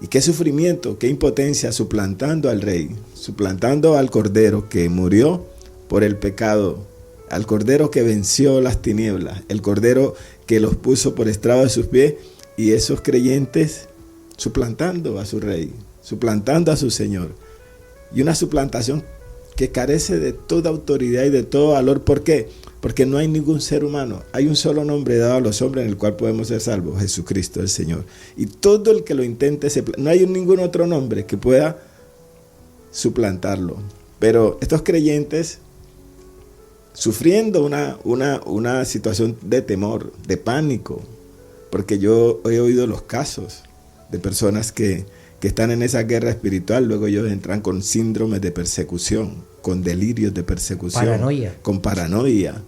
qué sufrimiento, qué impotencia, suplantando al Rey, suplantando al Cordero que murió por el pecado, al Cordero que venció las tinieblas, el Cordero que los puso por estrado de sus pies, y esos creyentes suplantando a su Rey, suplantando a su Señor. Y una suplantación que carece de toda autoridad y de todo valor. ¿Por qué? Porque no hay ningún ser humano, hay un solo nombre dado a los hombres en el cual podemos ser salvos: Jesucristo el Señor. Y todo el que lo intente, no hay ningún otro nombre que pueda suplantarlo. Pero estos creyentes, sufriendo una situación de temor, de pánico, porque yo he oído los casos de personas que están en esa guerra espiritual, luego ellos entran con síndromes de persecución, con delirios de persecución, con paranoia,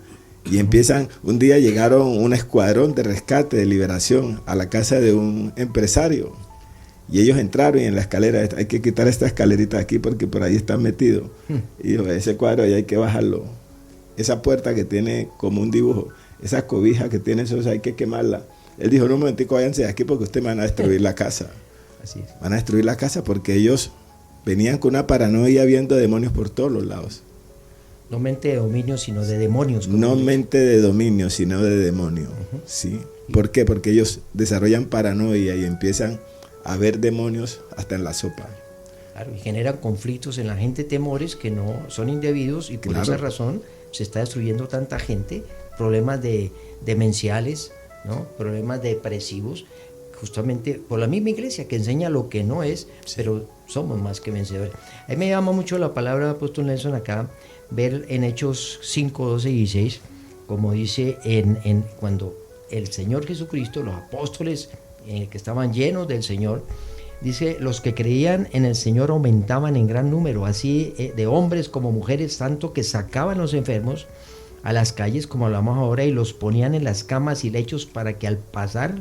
y empiezan. Un día llegaron un escuadrón de rescate, de liberación, a la casa de un empresario, y ellos entraron, y en la escalera: hay que quitar esta escalerita aquí porque por ahí están metidos. Y dijo: ese cuadro ahí hay que bajarlo, esa puerta que tiene como un dibujo, esa cobija que tiene eso, hay que quemarla. Él dijo: no, un momentico, váyanse de aquí porque ustedes van a destruir la casa. Así es. Van a destruir la casa porque ellos venían con una paranoia, viendo demonios por todos los lados. No mente de dominio, sino de demonios. No mente de dominio, sino de demonio. ¿Sí? ¿Por qué? Porque ellos desarrollan paranoia y empiezan a ver demonios hasta en la sopa. Claro, y generan conflictos en la gente, temores que no son indebidos, y por esa razón se está destruyendo tanta gente. Problemas demenciales, ¿no? Problemas depresivos, justamente por la misma iglesia que enseña lo que no es, pero somos más que vencedores. A mí me llama mucho la palabra, apóstol Nelson, acá, ver en Hechos 5, 12 y 16, como dice cuando el Señor Jesucristo, los apóstoles que estaban llenos del Señor, dice: los que creían en el Señor aumentaban en gran número, así de hombres como mujeres, tanto que sacaban los enfermos a las calles, como hablamos ahora, y los ponían en las camas y lechos, para que al pasar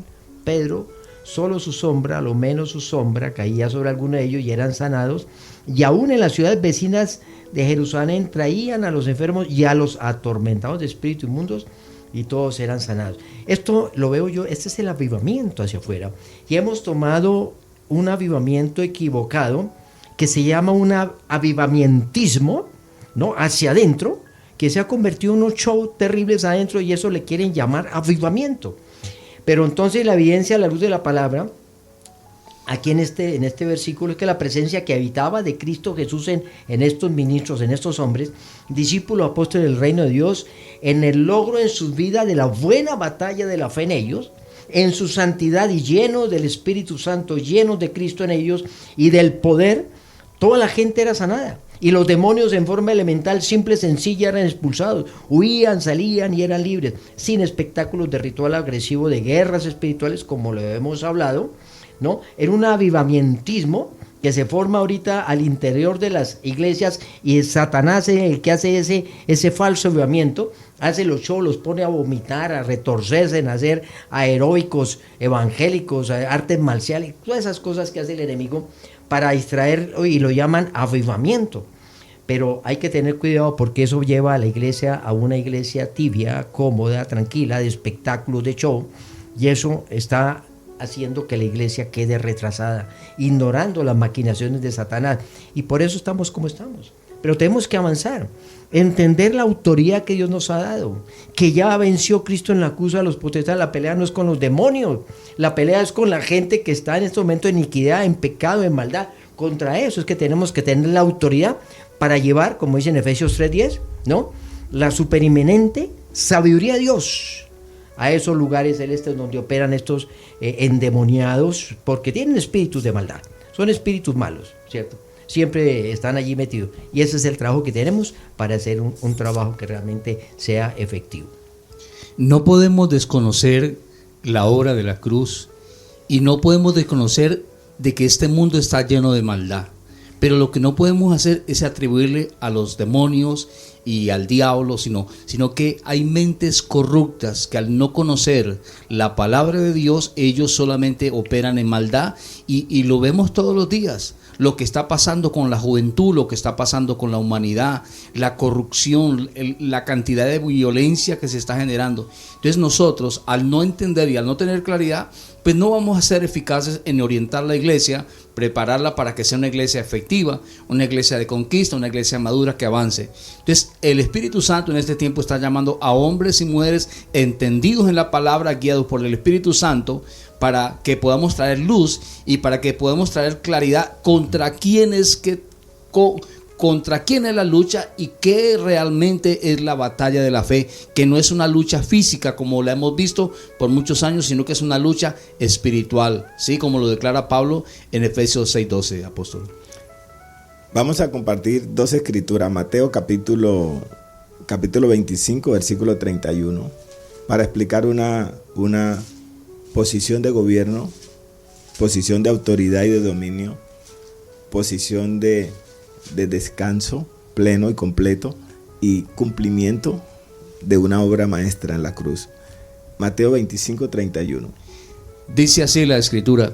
Pedro, solo su sombra, a lo menos su sombra, caía sobre alguno de ellos y eran sanados. Y aún en las ciudades vecinas de Jerusalén traían a los enfermos y a los atormentados de espíritus inmundos y todos eran sanados. Esto lo veo yo, este es el avivamiento hacia afuera. Y hemos tomado un avivamiento equivocado que se llama un avivamientismo, ¿no? Hacia adentro, que se ha convertido en unos shows terribles adentro y eso le quieren llamar avivamiento. Pero entonces la evidencia a la luz de la palabra, aquí en este versículo, es que la presencia que habitaba de Cristo Jesús en estos ministros, en estos hombres, discípulos, apóstoles del reino de Dios, en el logro en sus vidas de la buena batalla de la fe en ellos, en su santidad y llenos del Espíritu Santo, llenos de Cristo en ellos y del poder, toda la gente era sanada. Y los demonios en forma elemental, simple, sencilla, eran expulsados. Huían, salían y eran libres, sin espectáculos de ritual agresivo, de guerras espirituales, como lo hemos hablado, ¿no? Era un avivamientismo que se forma ahorita al interior de las iglesias y Satanás es el que hace ese falso avivamiento, hace los shows, los pone a vomitar, a retorcerse, a hacer aeróbicos evangélicos, artes marciales, todas esas cosas que hace el enemigo para distraer y lo llaman avivamiento. Pero hay que tener cuidado porque eso lleva a la iglesia a una iglesia tibia, cómoda, tranquila, de espectáculos, de show, y eso está haciendo que la iglesia quede retrasada, ignorando las maquinaciones de Satanás. Y por eso estamos como estamos. Pero tenemos que avanzar, entender la autoridad que Dios nos ha dado, que ya venció Cristo en la cruz a los potestades. La pelea no es con los demonios, la pelea es con la gente que está en este momento en iniquidad, en pecado, en maldad. Contra eso es que tenemos que tener la autoridad para llevar, como dice en Efesios 3:10, ¿no? La superinminente sabiduría de Dios a esos lugares celestes donde operan estos endemoniados, porque tienen espíritus de maldad, son espíritus malos, ¿cierto? Siempre están allí metidos. Y ese es el trabajo que tenemos para hacer un trabajo que realmente sea efectivo. No podemos desconocer la obra de la cruz y no podemos desconocer de que este mundo está lleno de maldad. Pero lo que no podemos hacer es atribuirle a los demonios y al diablo, sino que hay mentes corruptas que al no conocer la palabra de Dios, ellos solamente operan en maldad y lo vemos todos los días. Lo que está pasando con la juventud, lo que está pasando con la humanidad, la corrupción, la cantidad de violencia que se está generando. Entonces nosotros, al no entender y al no tener claridad, pues no vamos a ser eficaces en orientar la iglesia, prepararla para que sea una iglesia efectiva, una iglesia de conquista, una iglesia madura que avance. Entonces el Espíritu Santo en este tiempo está llamando a hombres y mujeres entendidos en la palabra, guiados por el Espíritu Santo, para que podamos traer luz y para que podamos traer claridad contra quién es la lucha y qué realmente es la batalla de la fe, que no es una lucha física como la hemos visto por muchos años, sino que es una lucha espiritual, ¿sí? Como lo declara Pablo en Efesios 6:12, apóstol. Vamos a compartir dos escrituras, Mateo capítulo 25, versículo 31, para explicar una posición de gobierno, posición de autoridad y de dominio, posición de descanso pleno y completo y cumplimiento de una obra maestra en la cruz. Mateo 25, 31. Dice así la escritura: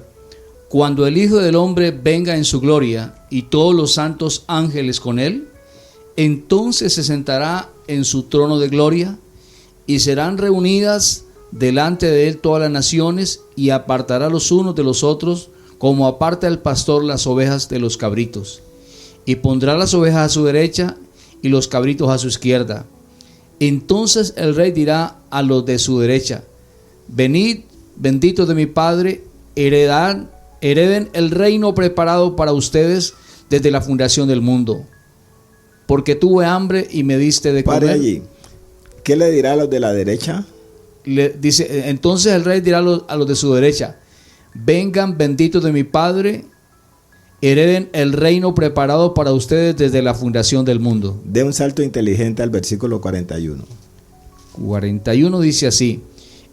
cuando el Hijo del Hombre venga en su gloria y todos los santos ángeles con él, entonces se sentará en su trono de gloria y serán reunidas delante de él todas las naciones, y apartará los unos de los otros, como aparta el pastor las ovejas de los cabritos, y pondrá las ovejas a su derecha y los cabritos a su izquierda. Entonces el rey dirá a los de su derecha: venid, benditos de mi Padre, hereden el reino preparado para ustedes desde la fundación del mundo, porque tuve hambre y me diste de comer. Pare allí. ¿Qué le dirá a los de la derecha? Le dice, entonces el rey dirá a los de su derecha: vengan, benditos de mi Padre, hereden el reino preparado para ustedes desde la fundación del mundo. De un salto inteligente al versículo 41. 41 dice así: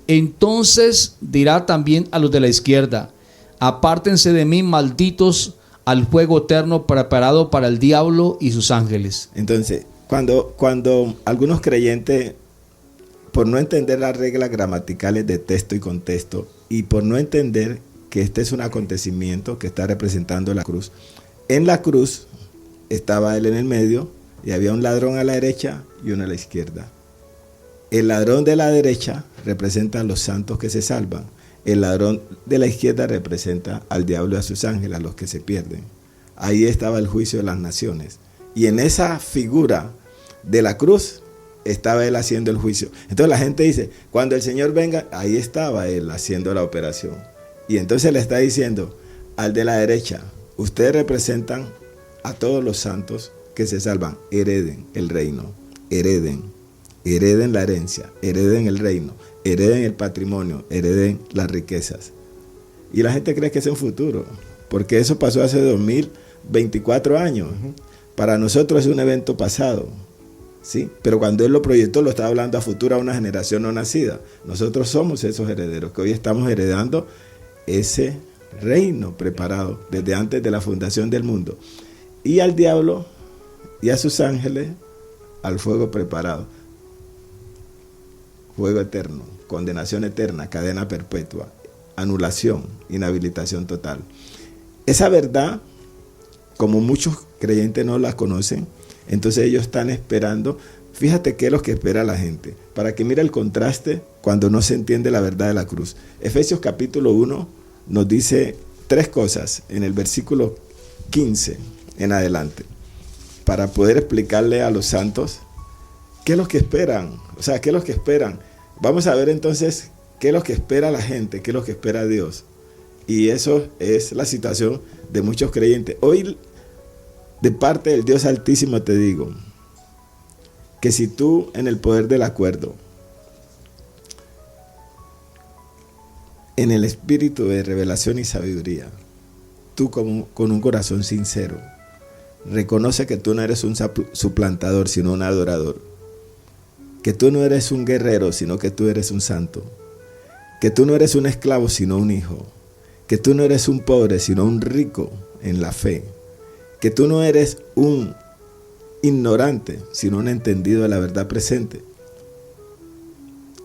entonces dirá también a los de la izquierda: apártense de mí, malditos, al fuego eterno preparado para el diablo y sus ángeles. Entonces, cuando algunos creyentes, por no entender las reglas gramaticales de texto y contexto, y por no entender que este es un acontecimiento que está representando la cruz, en la cruz estaba él en el medio y había un ladrón a la derecha y uno a la izquierda. El ladrón de la derecha representa a los santos que se salvan. El ladrón de la izquierda representa al diablo y a sus ángeles, a los que se pierden. Ahí estaba el juicio de las naciones. Y en esa figura de la cruz estaba él haciendo el juicio. Entonces la gente dice, cuando el Señor venga, ahí estaba él haciendo la operación. Y entonces le está diciendo al de la derecha, ustedes representan a todos los santos que se salvan. Hereden el reino, hereden la herencia, hereden el reino, hereden el patrimonio, hereden las riquezas. Y la gente cree que es en futuro, porque eso pasó hace 2024 años. Para nosotros es un evento pasado, ¿sí? Pero cuando él lo proyectó, lo estaba hablando a futuro, a una generación no nacida. Nosotros somos esos herederos, que hoy estamos heredando ese reino preparado desde antes de la fundación del mundo. Y al diablo y a sus ángeles, al fuego preparado. Fuego eterno, condenación eterna, cadena perpetua, anulación, inhabilitación total. Esa verdad, como muchos creyentes no la conocen, entonces ellos están esperando. Fíjate qué es lo que espera la gente, para que mire el contraste cuando no se entiende la verdad de la cruz. Efesios capítulo 1 nos dice 3 cosas en el versículo 15 en adelante, para poder explicarle a los santos qué es lo que esperan. O sea, qué es lo que esperan. Vamos a ver entonces qué es lo que espera la gente, qué es lo que espera Dios. Y eso es la situación de muchos creyentes. Hoy, de parte del Dios Altísimo, te digo que si tú, en el poder del acuerdo, en el espíritu de revelación y sabiduría, tú con un corazón sincero, reconoce que tú no eres un suplantador, sino un adorador, que tú no eres un guerrero, sino que tú eres un santo, que tú no eres un esclavo, sino un hijo, que tú no eres un pobre, sino un rico en la fe, que tú no eres un ignorante, sino un entendido de la verdad presente.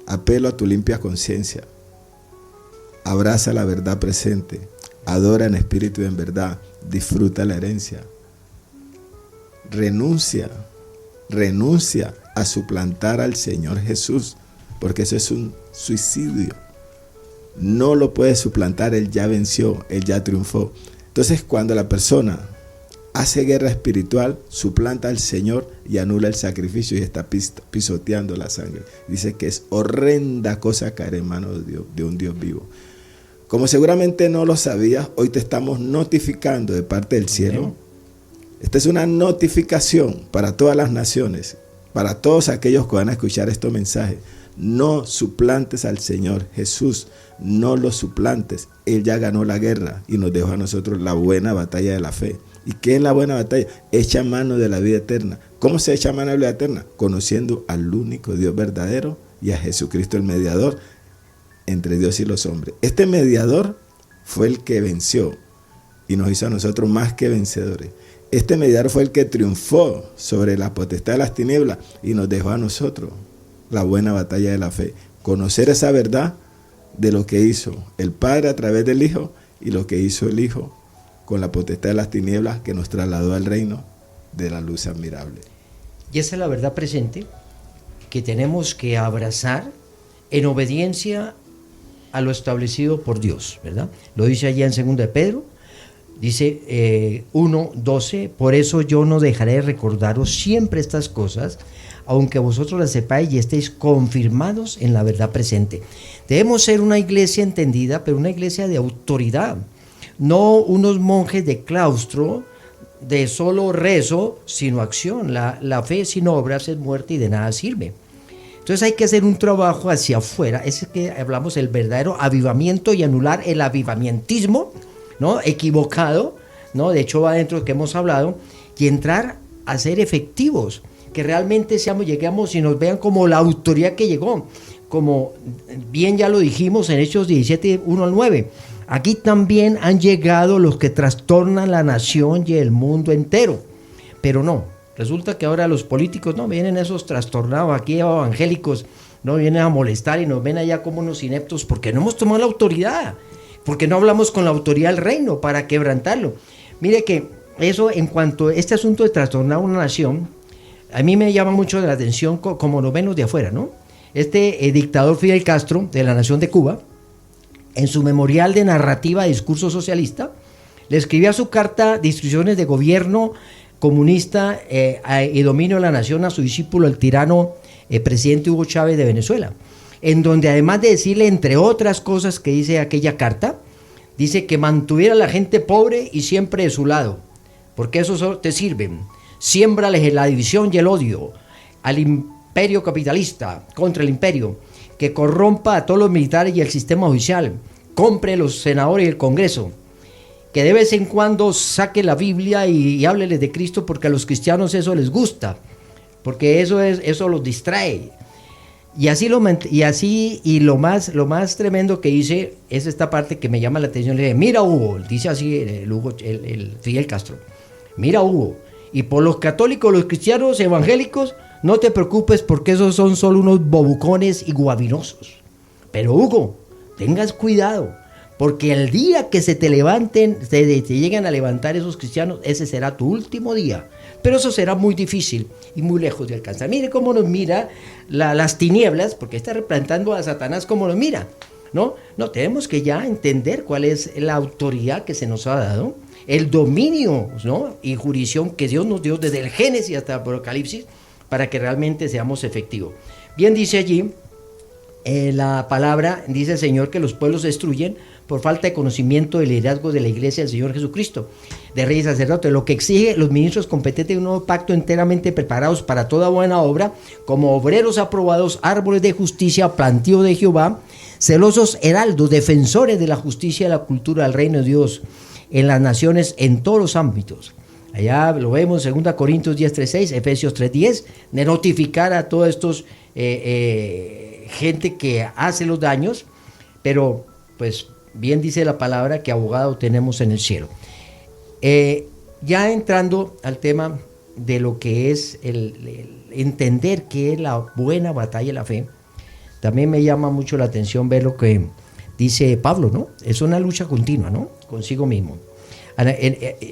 Apelo a tu limpia conciencia. Abraza la verdad presente. Adora en espíritu y en verdad. Disfruta la herencia. Renuncia a suplantar al Señor Jesús, porque eso es un suicidio. No lo puedes suplantar, Él ya venció, Él ya triunfó. Entonces, cuando la persona hace guerra espiritual, suplanta al Señor y anula el sacrificio y está pisoteando la sangre. Dice que es horrenda cosa caer en manos de un Dios vivo. Como seguramente no lo sabías, hoy te estamos notificando de parte del cielo. Esta es una notificación para todas las naciones, para todos aquellos que van a escuchar este mensaje. No suplantes al Señor Jesús, no lo suplantes. Él ya ganó la guerra y nos dejó a nosotros la buena batalla de la fe. ¿Y qué es la buena batalla? Echa mano de la vida eterna. ¿Cómo se echa mano de la vida eterna? Conociendo al único Dios verdadero y a Jesucristo el mediador entre Dios y los hombres. Este mediador fue el que venció y nos hizo a nosotros más que vencedores. Este mediador fue el que triunfó sobre la potestad de las tinieblas y nos dejó a nosotros la buena batalla de la fe. Conocer esa verdad de lo que hizo el Padre a través del Hijo y lo que hizo el Hijo con la potestad de las tinieblas que nos trasladó al reino de la luz admirable. Y esa es la verdad presente que tenemos que abrazar en obediencia a lo establecido por Dios, ¿verdad? Lo dice allá en 2 de Pedro, dice 1:12, por eso yo no dejaré de recordaros siempre estas cosas, aunque vosotros las sepáis y estéis confirmados en la verdad presente. Debemos ser una iglesia entendida, pero una iglesia de autoridad, no unos monjes de claustro, de solo rezo, sino acción. La fe sin obras es muerte y de nada sirve. Entonces hay que hacer un trabajo hacia afuera, es que hablamos del verdadero avivamiento y anular el avivamientismo, ¿no?, equivocado, ¿no? De hecho va dentro de lo que hemos hablado, y entrar a ser efectivos, que realmente lleguemos y nos vean como la autoridad que llegó, como bien ya lo dijimos en Hechos 17, 1 al 9. Aquí también han llegado los que trastornan la nación y el mundo entero. Pero no, resulta que ahora los políticos no vienen esos trastornados aquí evangélicos, no vienen a molestar y nos ven allá como unos ineptos porque no hemos tomado la autoridad, porque no hablamos con la autoridad del reino para quebrantarlo. Mire que eso, en cuanto a este asunto de trastornar una nación, a mí me llama mucho la atención como lo ven los de afuera, ¿no? dictador Fidel Castro de la nación de Cuba, en su memorial de narrativa de discurso socialista, le escribía su carta de instrucciones de gobierno comunista y dominio de la nación a su discípulo, el tirano presidente Hugo Chávez de Venezuela, en donde además de decirle, entre otras cosas que dice aquella carta, dice que mantuviera a la gente pobre y siempre de su lado, porque eso te sirven. Siémbrales la división y el odio al imperio capitalista contra el imperio, que corrompa a todos los militares y el sistema judicial, compre los senadores y el Congreso, que de vez en cuando saque la Biblia y hábleles de Cristo, porque a los cristianos eso les gusta, porque eso los distrae. Y lo más tremendo que dice es esta parte que me llama la atención. Le dice, mira Hugo, dice así el Fidel Castro, mira Hugo, y por los católicos, los cristianos evangélicos, no te preocupes porque esos son solo unos bobucones y guabinosos. Pero Hugo, tengas cuidado, porque el día que se te levanten, se lleguen a levantar esos cristianos, ese será tu último día. Pero eso será muy difícil y muy lejos de alcanzar. Mire cómo nos mira las tinieblas, porque está representando a Satanás como nos mira, ¿no? No, tenemos que ya entender cuál es la autoridad que se nos ha dado, el dominio, ¿no?, y jurisdicción que Dios nos dio desde el Génesis hasta el Apocalipsis, para que realmente seamos efectivos. Bien dice allí, la palabra, dice el Señor, que los pueblos se destruyen por falta de conocimiento del liderazgo de la iglesia del Señor Jesucristo, de reyes y sacerdotes, lo que exige los ministros competentes de un nuevo pacto enteramente preparados para toda buena obra, como obreros aprobados, árboles de justicia, plantío de Jehová, celosos heraldos, defensores de la justicia y la cultura del reino de Dios en las naciones en todos los ámbitos. Allá lo vemos en 2 Corintios 10:3-6, Efesios 3:10, de notificar a todos estos gente que hace los daños, pero pues bien dice la palabra que abogado tenemos en el cielo. Ya entrando al tema de lo que es el entender qué es la buena batalla de la fe, también me llama mucho la atención ver lo que dice Pablo, ¿no? Es una lucha continua, ¿no?, consigo mismo.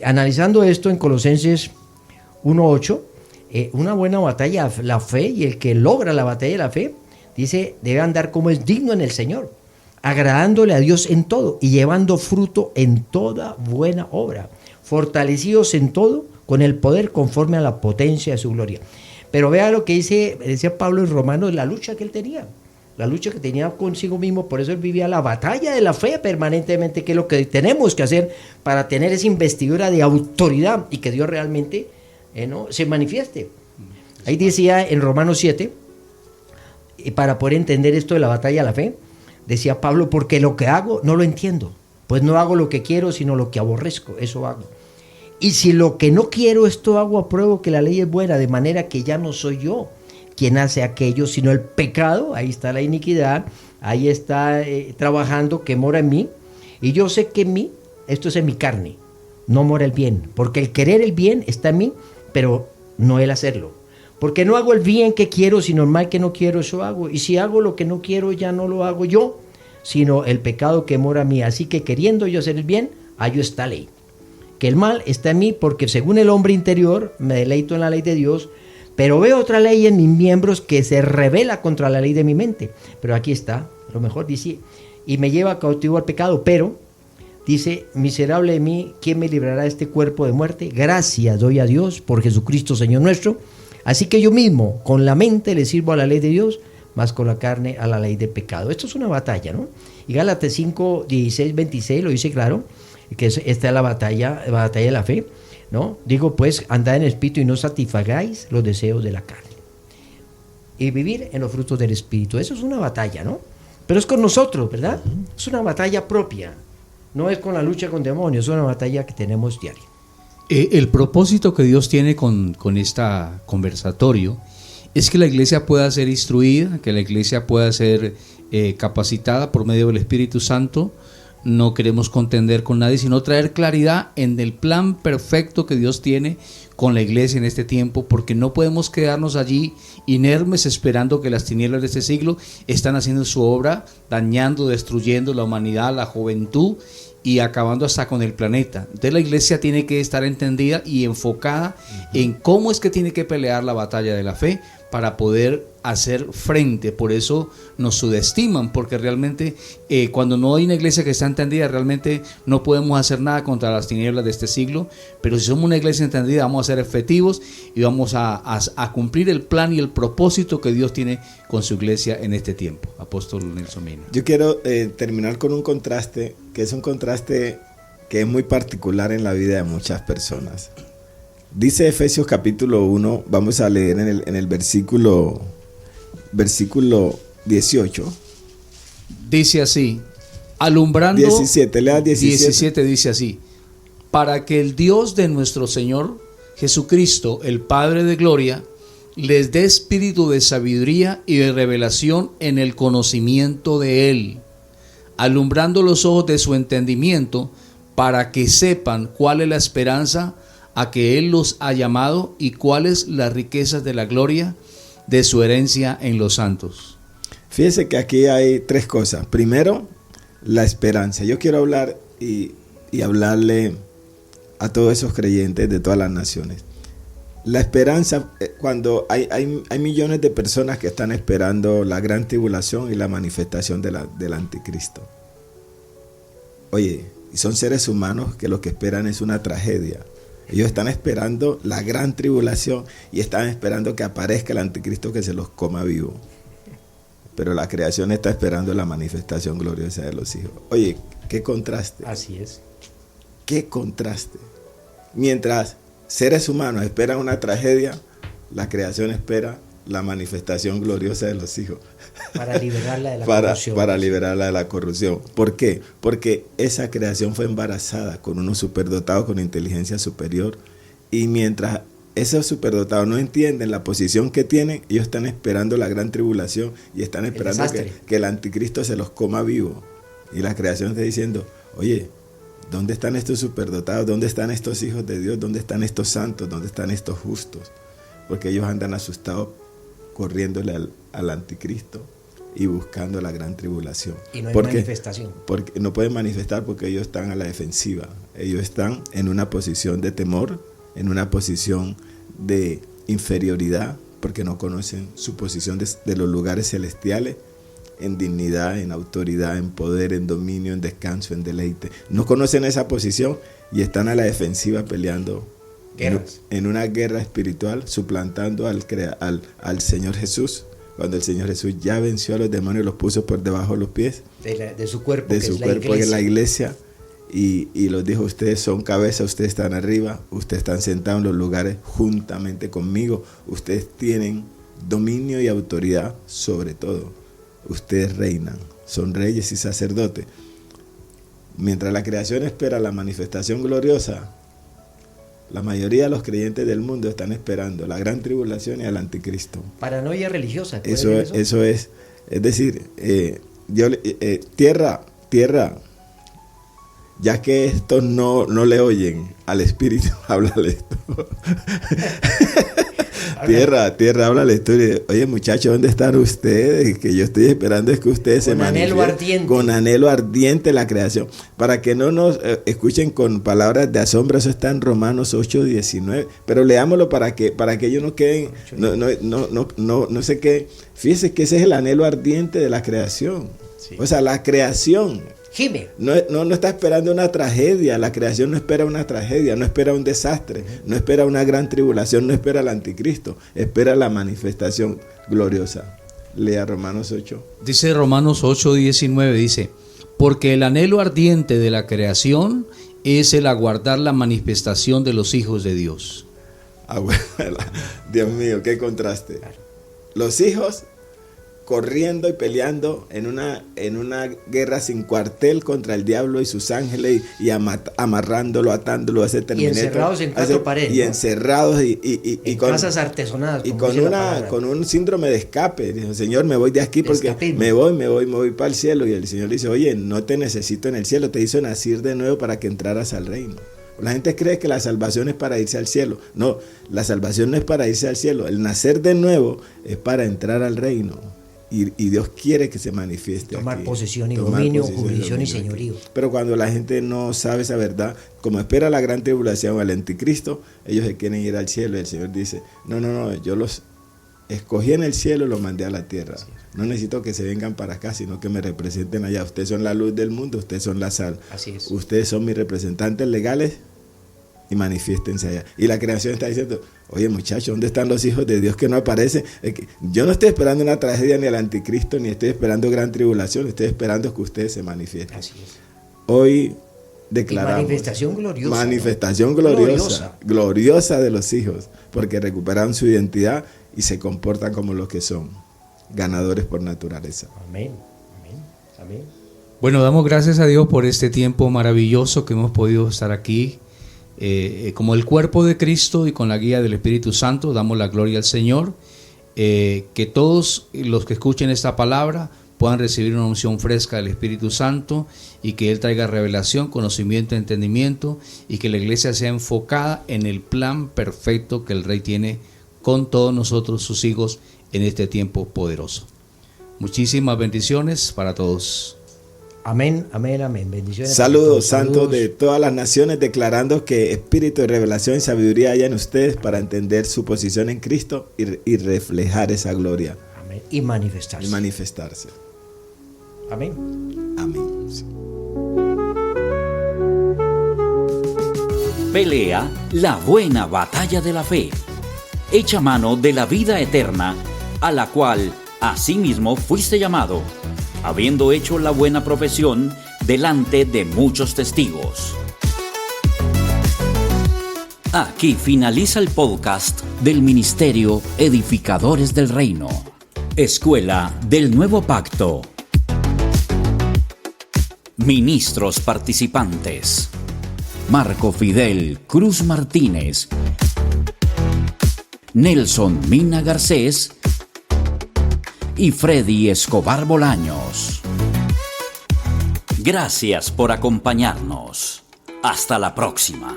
Analizando esto en Colosenses 1:8, una buena batalla, la fe, y el que logra la batalla de la fe, dice, debe andar como es digno en el Señor, agradándole a Dios en todo y llevando fruto en toda buena obra, fortalecidos en todo con el poder conforme a la potencia de su gloria. Pero vea lo que decía Pablo en Romanos, la lucha que él tenía. La lucha que tenía consigo mismo, por eso él vivía la batalla de la fe permanentemente, que es lo que tenemos que hacer para tener esa investidura de autoridad y que Dios realmente ¿no?, se manifieste. Ahí decía en Romanos 7, y para poder entender esto de la batalla de la fe, decía Pablo, porque lo que hago no lo entiendo, pues no hago lo que quiero, sino lo que aborrezco, eso hago. Y si lo que no quiero, esto hago, apruebo que la ley es buena, de manera que ya no soy yo quien hace aquello, sino el pecado, ahí está la iniquidad, ahí está trabajando, que mora en mí, y yo sé que en mí, esto es en mi carne, no mora el bien, porque el querer el bien está en mí, pero no el hacerlo, porque no hago el bien que quiero, sino el mal que no quiero, eso hago, y si hago lo que no quiero, ya no lo hago yo, sino el pecado que mora en mí, así que queriendo yo hacer el bien, hallo esta ley, que el mal está en mí, porque según el hombre interior, me deleito en la ley de Dios, pero veo otra ley en mis miembros que se rebela contra la ley de mi mente. Pero aquí está, lo mejor dice, y me lleva cautivo al pecado, pero dice, miserable de mí, ¿quién me librará de este cuerpo de muerte? Gracias doy a Dios por Jesucristo Señor nuestro. Así que yo mismo, con la mente le sirvo a la ley de Dios, más con la carne a la ley de pecado. Esto es una batalla, ¿no? Y Gálatas 5:16-26 lo dice claro, que esta es la batalla de la fe, ¿no? Digo, pues, andad en el espíritu y no satisfagáis los deseos de la carne. Y vivir en los frutos del espíritu. Eso es una batalla, ¿no? Pero es con nosotros, ¿verdad? Es una batalla propia. No es con la lucha con demonios, es una batalla que tenemos diaria. El propósito que Dios tiene con este conversatorio es que la iglesia pueda ser instruida, que la iglesia pueda ser capacitada por medio del Espíritu Santo. No queremos contender con nadie, sino traer claridad en el plan perfecto que Dios tiene con la iglesia en este tiempo, porque no podemos quedarnos allí inermes esperando que las tinieblas de este siglo están haciendo su obra, dañando, destruyendo la humanidad, la juventud y acabando hasta con el planeta. Entonces la iglesia tiene que estar entendida y enfocada en cómo es que tiene que pelear la batalla de la fe para poder hacer frente. Por eso nos subestiman, porque realmente cuando no hay una iglesia que está entendida, realmente no podemos hacer nada contra las tinieblas de este siglo. Pero si somos una iglesia entendida, vamos a ser efectivos y vamos a cumplir el plan y el propósito que Dios tiene con su iglesia en este tiempo. Apóstol Nelson Mina. Yo quiero terminar con un contraste, que es un contraste que es muy particular en la vida de muchas personas. Dice Efesios capítulo 1, vamos a leer en el versículo 18. Dice así, alumbrando... 17, lea 17 dice así, para que el Dios de nuestro Señor Jesucristo, el Padre de gloria, les dé espíritu de sabiduría y de revelación en el conocimiento de Él, alumbrando los ojos de su entendimiento, para que sepan cuál es la esperanza a que Él los ha llamado y cuáles las riquezas de la gloria de su herencia en los santos. Fíjese que aquí hay tres cosas. Primero, la esperanza. Yo quiero hablar y hablarle a todos esos creyentes de todas las naciones. La esperanza, cuando hay millones de personas que están esperando la gran tribulación y la manifestación del anticristo. Oye, y son seres humanos que lo que esperan es una tragedia. Ellos están esperando la gran tribulación y están esperando que aparezca el anticristo que se los coma vivo. Pero la creación está esperando la manifestación gloriosa de los hijos. Oye, qué contraste. Así es. Qué contraste. Mientras seres humanos esperan una tragedia, la creación espera la manifestación gloriosa de los hijos. Para liberarla de la corrupción. Para liberarla de la corrupción. ¿Por qué? Porque esa creación fue embarazada con unos superdotados con inteligencia superior. Y mientras esos superdotados no entienden la posición que tienen, ellos están esperando la gran tribulación y están esperando que el anticristo se los coma vivo. Y la creación está diciendo, oye, ¿dónde están estos superdotados? ¿Dónde están estos hijos de Dios? ¿Dónde están estos santos? ¿Dónde están estos justos? Porque ellos andan asustados corriéndole al anticristo y buscando la gran tribulación. Y no hay manifestación. Porque no pueden manifestar porque ellos están a la defensiva. Ellos están en una posición de temor, en una posición de inferioridad, porque no conocen su posición de los lugares celestiales, en dignidad, en autoridad, en poder, en dominio, en descanso, en deleite. No conocen esa posición y están a la defensiva peleando en una guerra espiritual, suplantando al Señor Jesús, cuando el Señor Jesús ya venció a los demonios y los puso por debajo de los pies de su cuerpo, de su cuerpo, que es la iglesia, y los dijo, ustedes son cabeza, ustedes están arriba, ustedes están sentados en los lugares juntamente conmigo, ustedes tienen dominio y autoridad sobre todo, ustedes reinan, son reyes y sacerdotes. Mientras la creación espera la manifestación gloriosa, la mayoría de los creyentes del mundo están esperando la gran tribulación y al anticristo. Paranoia religiosa. Eso es decir, tierra, ya que estos no le oyen al Espíritu, háblale esto. Tierra, háblale esto. Oye, muchachos, ¿dónde están ustedes? Que yo estoy esperando es que ustedes se manifiesten con anhelo ardiente la creación. Para que no nos escuchen con palabras de asombro, eso está en Romanos 8:19. Pero leámoslo para que ellos no queden, no sé qué. Fíjense que ese es el anhelo ardiente de la creación. Sí. O sea, la creación gime. No está esperando una tragedia. La creación no espera una tragedia, no espera un desastre, no espera una gran tribulación, no espera el anticristo, espera la manifestación gloriosa. Lea Romanos 8. Dice Romanos 8:19, dice, porque el anhelo ardiente de la creación es el aguardar la manifestación de los hijos de Dios. Dios mío, qué contraste. Claro. Los hijos corriendo y peleando en una guerra sin cuartel contra el diablo y sus ángeles y amarrándolo, atándolo a ese Terminator. Y encerrados en cuatro paredes. Y ¿no? encerrados y con casas artesonadas. Y con un síndrome de escape. Dijo, Señor, me voy de aquí porque me voy para el cielo. Y el Señor le dice, oye, no te necesito en el cielo, te hizo nacer de nuevo para que entraras al reino. La gente cree que la salvación es para irse al cielo. No, la salvación no es para irse al cielo. El nacer de nuevo es para entrar al reino. Y Dios quiere que se manifieste tomar aquí. Posesión y dominio, jurisdicción y señorío. Pero cuando la gente no sabe esa verdad, como espera la gran tribulación al anticristo, ellos se quieren ir al cielo. Y el Señor dice, no, yo los escogí en el cielo y los mandé a la tierra. No necesito que se vengan para acá, sino que me representen allá. Ustedes son la luz del mundo, ustedes son la sal. Así es. Ustedes son mis representantes legales y manifiéstense allá. Y la creación está diciendo, oye muchachos, ¿dónde están los hijos de Dios que no aparecen? Yo no estoy esperando una tragedia ni al anticristo, ni estoy esperando gran tribulación, estoy esperando que ustedes se manifiesten. Así es. Hoy declaramos. Y manifestación gloriosa. Manifestación gloriosa. Gloriosa de los hijos, porque recuperaron su identidad y se comportan como los que son, ganadores por naturaleza. Amén. Amén. Amén. Bueno, damos gracias a Dios por este tiempo maravilloso que hemos podido estar aquí. Como el cuerpo de Cristo y con la guía del Espíritu Santo, damos la gloria al Señor. Que todos los que escuchen esta palabra puedan recibir una unción fresca del Espíritu Santo y que Él traiga revelación, conocimiento, entendimiento y que la iglesia sea enfocada en el plan perfecto que el Rey tiene con todos nosotros, sus hijos, en este tiempo poderoso. Muchísimas bendiciones para todos. Amén, amén, amén. Bendiciones. Saludos santos de todas las naciones, declarando que espíritu de revelación y sabiduría haya en ustedes para entender su posición en Cristo y reflejar esa gloria. Amén. Y manifestarse. Y manifestarse. Amén. Amén. Sí. Pelea la buena batalla de la fe. Echa mano de la vida eterna, a la cual asimismo fuiste llamado, habiendo hecho la buena profesión delante de muchos testigos. Aquí finaliza el podcast del Ministerio Edificadores del Reino, Escuela del Nuevo Pacto. Ministros participantes: Marco Fidel Cruz Martínez, Nelson Mina Garcés y Freddy Escobar Bolaños. Gracias por acompañarnos. Hasta la próxima.